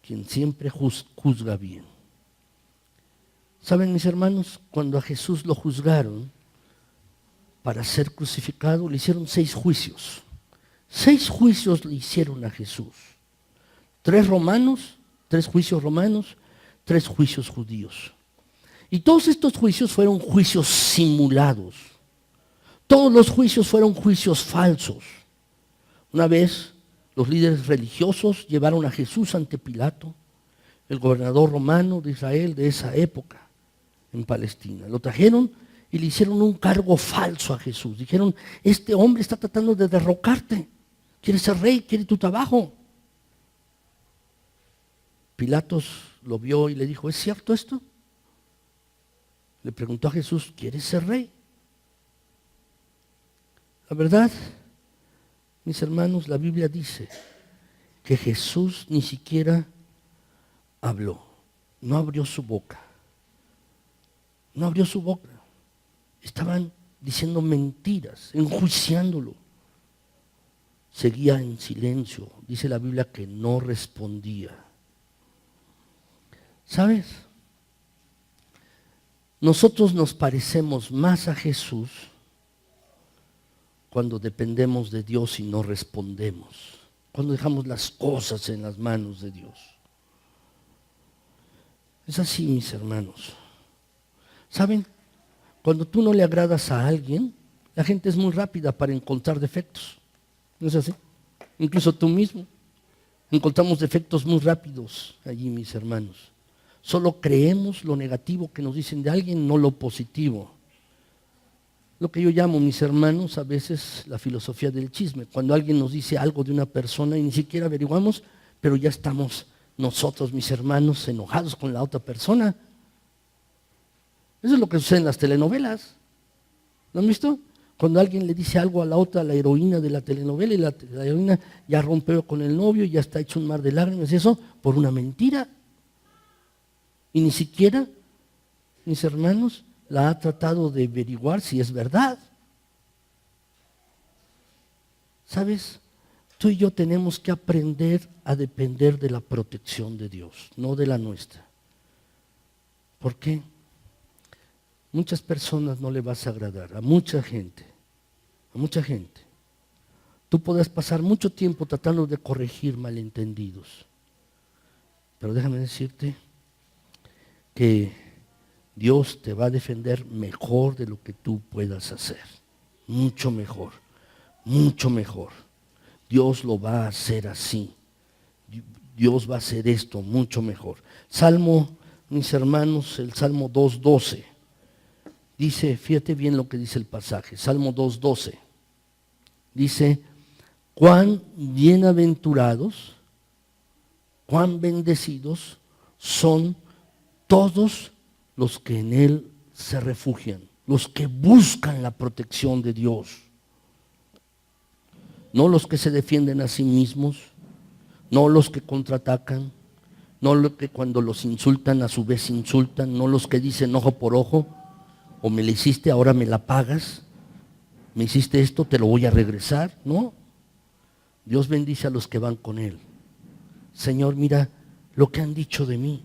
quien siempre juzga bien. ¿Saben, mis hermanos? Cuando a Jesús lo juzgaron para ser crucificado, le hicieron 6 juicios. 6 juicios le hicieron a Jesús. 3 juicios romanos, 3 juicios judíos. Y todos estos juicios fueron juicios simulados. Todos los juicios fueron juicios falsos. Una vez los líderes religiosos llevaron a Jesús ante Pilato, el gobernador romano de Israel de esa época, en Palestina. Lo trajeron y le hicieron un cargo falso a Jesús. Dijeron, este hombre está tratando de derrocarte. Quiere ser rey, quiere tu trabajo. Pilatos lo vio y le dijo, ¿es cierto esto? Le preguntó a Jesús, ¿quieres ser rey? La verdad, mis hermanos, la Biblia dice que Jesús ni siquiera habló, no abrió su boca. No abrió su boca. Estaban diciendo mentiras, enjuiciándolo. Seguía en silencio. Dice la Biblia que no respondía. ¿Sabes? Nosotros nos parecemos más a Jesús cuando dependemos de Dios y no respondemos. Cuando dejamos las cosas en las manos de Dios. Es así, mis hermanos. ¿Saben? Cuando tú no le agradas a alguien, la gente es muy rápida para encontrar defectos. ¿No es así? Incluso tú mismo. Encontramos defectos muy rápidos allí, mis hermanos. Solo creemos lo negativo que nos dicen de alguien, no lo positivo. Lo que yo llamo, mis hermanos, a veces la filosofía del chisme. Cuando alguien nos dice algo de una persona y ni siquiera averiguamos, pero ya estamos nosotros, mis hermanos, enojados con la otra persona. Eso es lo que sucede en las telenovelas. ¿Lo han visto? Cuando alguien le dice algo a la otra, a la heroína de la telenovela, y la heroína ya rompió con el novio y ya está hecho un mar de lágrimas, eso por una mentira. Y ni siquiera, mis hermanos, la ha tratado de averiguar si es verdad. ¿Sabes? Tú y yo tenemos que aprender a depender de la protección de Dios, no de la nuestra. ¿Por qué? Muchas personas no le vas a agradar, a mucha gente. Tú podrás pasar mucho tiempo tratando de corregir malentendidos. Pero déjame decirte que Dios te va a defender mejor de lo que tú puedas hacer. Mucho mejor, mucho mejor. Dios lo va a hacer así. Dios va a hacer esto mucho mejor. Salmo, mis hermanos, el Salmo 2:12. Dice, fíjate bien lo que dice el pasaje, Salmo 2:12. Dice, cuán bienaventurados, cuán bendecidos son todos los que en Él se refugian, los que buscan la protección de Dios. No los que se defienden a sí mismos, no los que contraatacan, no los que cuando los insultan a su vez insultan, no los que dicen ojo por ojo, o me la hiciste, ahora me la pagas, me hiciste esto, te lo voy a regresar. No, Dios bendice a los que van con Él. Señor, mira lo que han dicho de mí.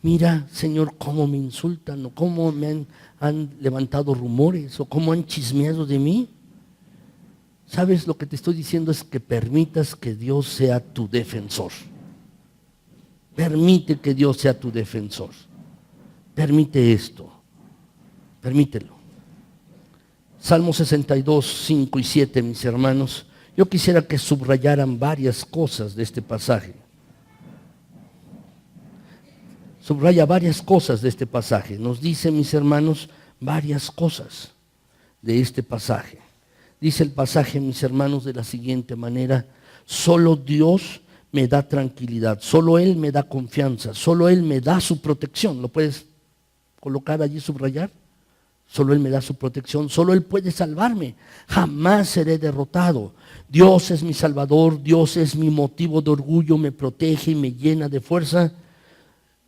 Mira, Señor, cómo me insultan, o cómo me han levantado rumores, o cómo han chismeado de mí. ¿Sabes? Lo que te estoy diciendo es que permitas que Dios sea tu defensor. Permite que Dios sea tu defensor. Permite esto. Permítelo. Salmo 62, 5 y 7, mis hermanos. Yo quisiera que subrayaran varias cosas de este pasaje. Subraya varias cosas de este pasaje. Nos dice, mis hermanos, varias cosas de este pasaje. Dice el pasaje, mis hermanos, de la siguiente manera: solo Dios me da tranquilidad, solo Él me da confianza, solo Él me da su protección. ¿Lo puedes colocar allí, subrayar? Solo Él me da su protección, solo Él puede salvarme. Jamás seré derrotado. Dios es mi salvador, Dios es mi motivo de orgullo, me protege y me llena de fuerza.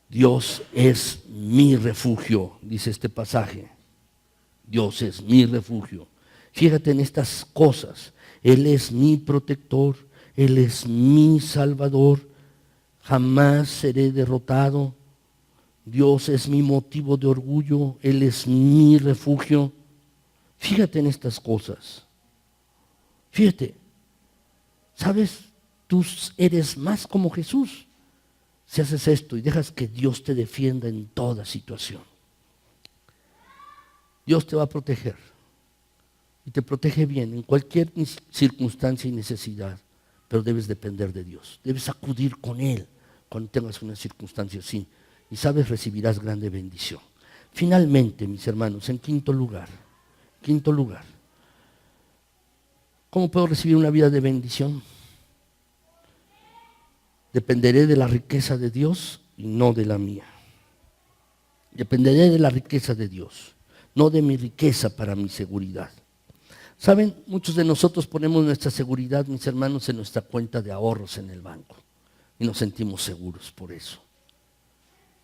Dios es mi refugio, dice este pasaje. Dios es mi refugio. Fíjate en estas cosas. Él es mi protector, Él es mi salvador, jamás seré derrotado. Dios es mi motivo de orgullo, Él es mi refugio. Fíjate en estas cosas. Fíjate, ¿sabes? Tú eres más como Jesús si haces esto y dejas que Dios te defienda en toda situación. Dios te va a proteger y te protege bien en cualquier circunstancia y necesidad, pero debes depender de Dios. Debes acudir con Él cuando tengas una circunstancia así y sabes, recibirás grande bendición. Finalmente, mis hermanos, en quinto lugar, ¿cómo puedo recibir una vida de bendición? Dependeré de la riqueza de Dios y no de la mía. Dependeré de la riqueza de Dios, no de mi riqueza para mi seguridad. Saben, muchos de nosotros ponemos nuestra seguridad, mis hermanos, en nuestra cuenta de ahorros en el banco y nos sentimos seguros por eso.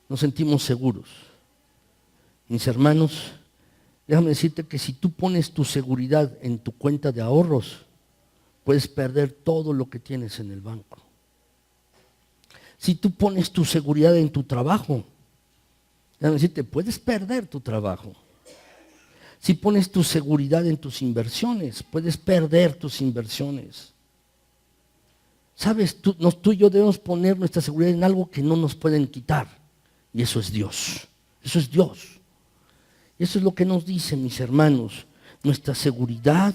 Nos sentimos seguros. Mis hermanos, déjame decirte que si tú pones tu seguridad en tu cuenta de ahorros, puedes perder todo lo que tienes en el banco. Si tú pones tu seguridad en tu trabajo, déjame decirte, puedes perder tu trabajo. Si pones tu seguridad en tus inversiones, puedes perder tus inversiones. Sabes, tú y yo debemos poner nuestra seguridad en algo que no nos pueden quitar. Y eso es Dios. Eso es Dios. Y eso es lo que nos dice, mis hermanos. Nuestra seguridad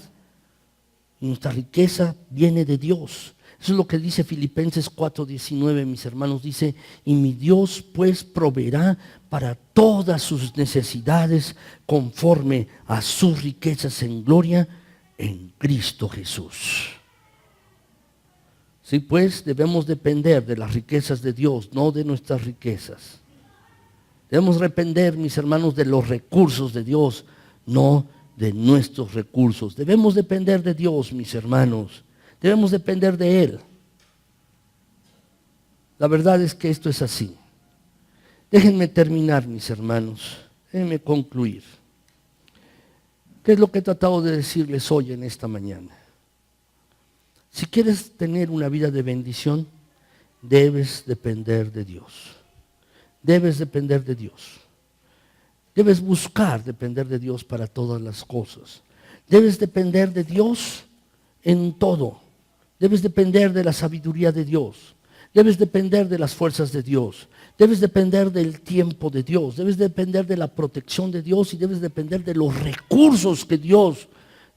y nuestra riqueza viene de Dios. Eso es lo que dice Filipenses 4:19, mis hermanos. Dice, y mi Dios pues proveerá para todas sus necesidades conforme a sus riquezas en gloria en Cristo Jesús. Sí, pues debemos depender de las riquezas de Dios, no de nuestras riquezas. Debemos depender, mis hermanos, de los recursos de Dios, no de nuestros recursos. Debemos depender de Dios, mis hermanos. Debemos depender de Él. La verdad es que esto es así. Déjenme terminar, mis hermanos. Déjenme concluir. ¿Qué es lo que he tratado de decirles hoy en esta mañana? Si quieres tener una vida de bendición, debes depender de Dios. Debes depender de Dios. Debes buscar depender de Dios para todas las cosas. Debes depender de Dios en todo. Debes depender de la sabiduría de Dios. Debes depender de las fuerzas de Dios. Debes depender del tiempo de Dios. Debes depender de la protección de Dios y debes depender de los recursos que Dios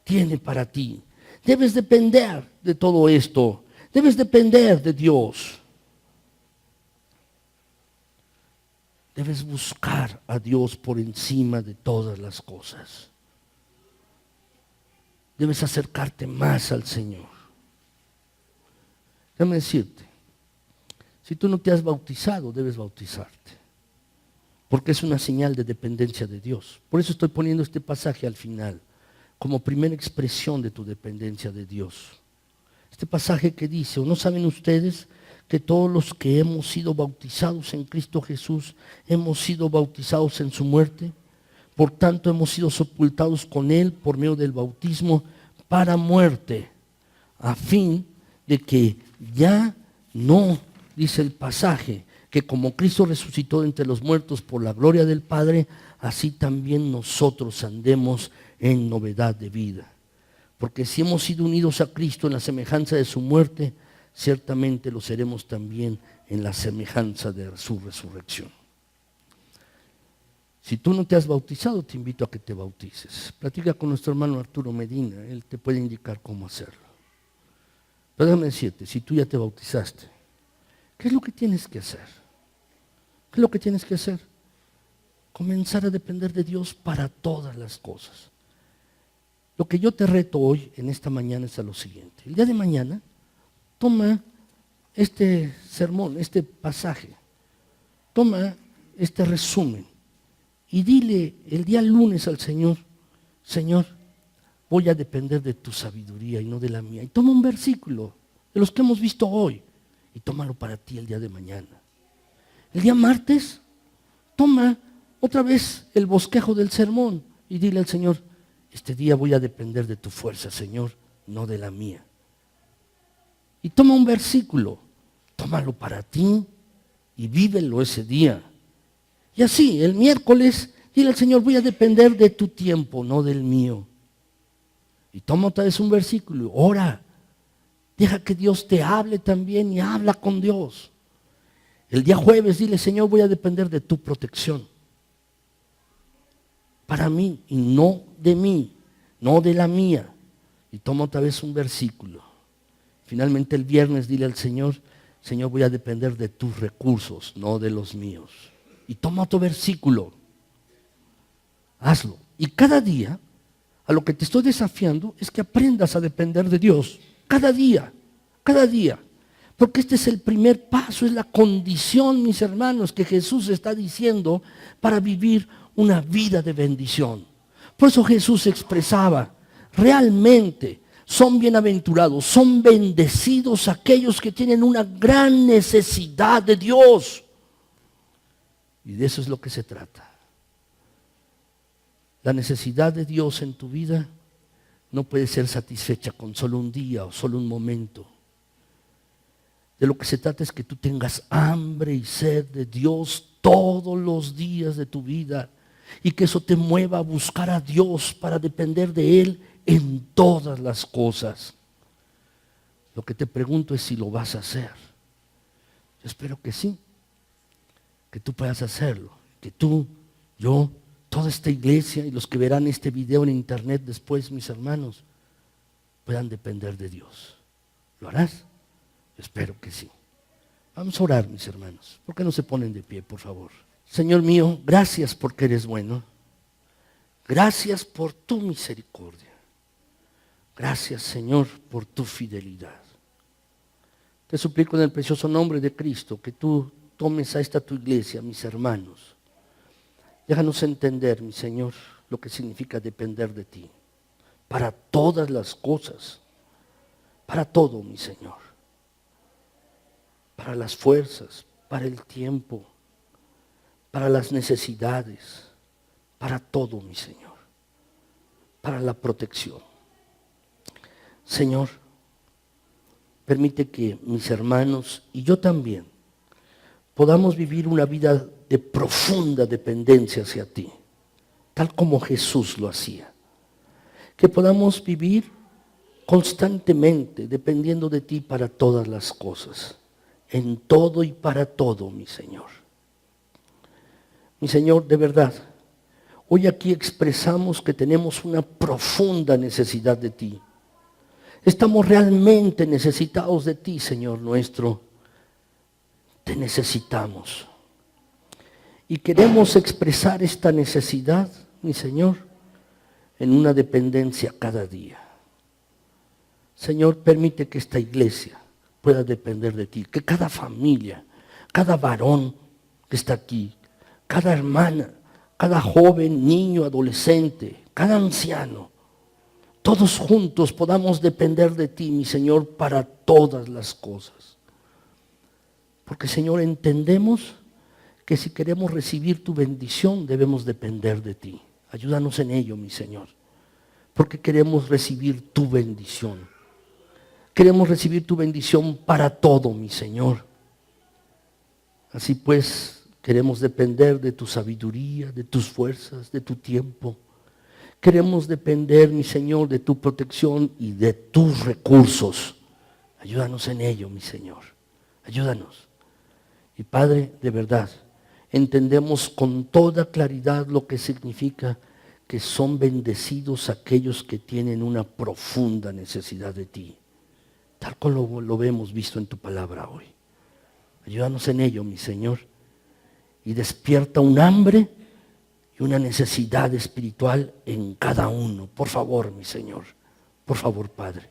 tiene para ti. Debes depender de todo esto. Debes depender de Dios. Debes buscar a Dios por encima de todas las cosas. Debes acercarte más al Señor. Déjame decirte, si tú no te has bautizado, debes bautizarte. Porque es una señal de dependencia de Dios. Por eso estoy poniendo este pasaje al final, como primera expresión de tu dependencia de Dios. Este pasaje que dice, ¿o no saben ustedes que todos los que hemos sido bautizados en Cristo Jesús, hemos sido bautizados en su muerte? Por tanto, hemos sido sepultados con Él por medio del bautismo para muerte, a fin de que ya no, dice el pasaje, que como Cristo resucitó de entre los muertos por la gloria del Padre, así también nosotros andemos en novedad de vida. Porque si hemos sido unidos a Cristo en la semejanza de su muerte, ciertamente lo seremos también en la semejanza de su resurrección. Si tú no te has bautizado, te invito a que te bautices. Platica con nuestro hermano Arturo Medina, él te puede indicar cómo hacerlo. Pero déjame decirte, si tú ya te bautizaste, ¿qué es lo que tienes que hacer? ¿Qué es lo que tienes que hacer? Comenzar a depender de Dios para todas las cosas. Lo que yo te reto hoy, en esta mañana, es a lo siguiente. El día de mañana, toma este sermón, este pasaje, toma este resumen y dile el día lunes al Señor, Señor, voy a depender de tu sabiduría y no de la mía. Y toma un versículo de los que hemos visto hoy y tómalo para ti el día de mañana. El día martes, toma otra vez el bosquejo del sermón y dile al Señor, Este día voy a depender de tu fuerza, Señor, no de la mía. Y toma un versículo, tómalo para ti y vívelo ese día. Y así, el miércoles, dile al Señor, voy a depender de tu tiempo, no del mío. Y toma otra vez un versículo, ora. Deja que Dios te hable también y habla con Dios. El día jueves dile, Señor, voy a depender de tu protección. Para mí y no de mí, no de la mía. Y toma otra vez un versículo. Finalmente el viernes dile al Señor, Señor, voy a depender de tus recursos, no de los míos. Y toma otro versículo. Hazlo. Y cada día, a lo que te estoy desafiando es que aprendas a depender de Dios. Cada día, cada día. Porque este es el primer paso, es la condición, mis hermanos, que Jesús está diciendo para vivir una vida de bendición. Por eso Jesús expresaba, realmente son bienaventurados, son bendecidos aquellos que tienen una gran necesidad de Dios. Y de eso es lo que se trata. La necesidad de Dios en tu vida no puede ser satisfecha con solo un día o solo un momento. De lo que se trata es que tú tengas hambre y sed de Dios todos los días de tu vida y que eso te mueva a buscar a Dios para depender de Él en todas las cosas. Lo que te pregunto es si lo vas a hacer. Yo espero que sí, que tú puedas hacerlo, que tú, yo, toda esta iglesia y los que verán este video en internet después, mis hermanos, puedan depender de Dios. ¿Lo harás? Yo espero que sí. Vamos a orar, mis hermanos. ¿Por qué no se ponen de pie, por favor? Señor mío, gracias porque eres bueno. Gracias por tu misericordia. Gracias, Señor, por tu fidelidad. Te suplico en el precioso nombre de Cristo que tú tomes a esta tu iglesia, mis hermanos. Déjanos entender, mi Señor, lo que significa depender de ti. Para todas las cosas. Para todo, mi Señor. Para las fuerzas, para el tiempo, para las necesidades, para todo, mi Señor. Para la protección. Señor, permite que mis hermanos y yo también podamos vivir una vida de profunda dependencia hacia ti, tal como Jesús lo hacía. Que podamos vivir constantemente dependiendo de ti para todas las cosas, en todo y para todo, mi Señor. Mi Señor, de verdad, hoy aquí expresamos que tenemos una profunda necesidad de ti. Estamos realmente necesitados de ti, Señor nuestro. Te necesitamos. Y queremos expresar esta necesidad, mi Señor, en una dependencia cada día. Señor, permite que esta iglesia pueda depender de ti. Que cada familia, cada varón que está aquí, cada hermana, cada joven, niño, adolescente, cada anciano, todos juntos podamos depender de ti, mi Señor, para todas las cosas. Porque, Señor, entendemos que si queremos recibir tu bendición, debemos depender de ti. Ayúdanos en ello, mi Señor. Porque queremos recibir tu bendición. Queremos recibir tu bendición para todo, mi Señor. Así pues, queremos depender de tu sabiduría, de tus fuerzas, de tu tiempo. Queremos depender, mi Señor, de tu protección y de tus recursos. Ayúdanos en ello, mi Señor. Ayúdanos. Y Padre, de verdad, entendemos con toda claridad lo que significa que son bendecidos aquellos que tienen una profunda necesidad de ti. Tal como lo hemos visto en tu palabra hoy. Ayúdanos en ello, mi Señor. Y despierta un hambre y una necesidad espiritual en cada uno. Por favor, mi Señor. Por favor, Padre.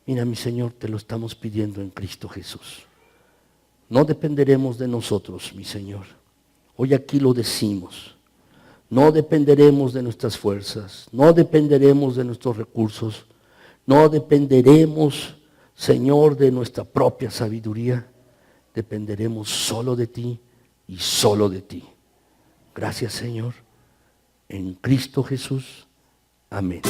Mira, mi Señor, te lo estamos pidiendo en Cristo Jesús. No dependeremos de nosotros, mi Señor. Hoy aquí lo decimos. No dependeremos de nuestras fuerzas. No dependeremos de nuestros recursos. No dependeremos, Señor, de nuestra propia sabiduría. Dependeremos solo de ti y solo de ti. Gracias, Señor. En Cristo Jesús. Amén.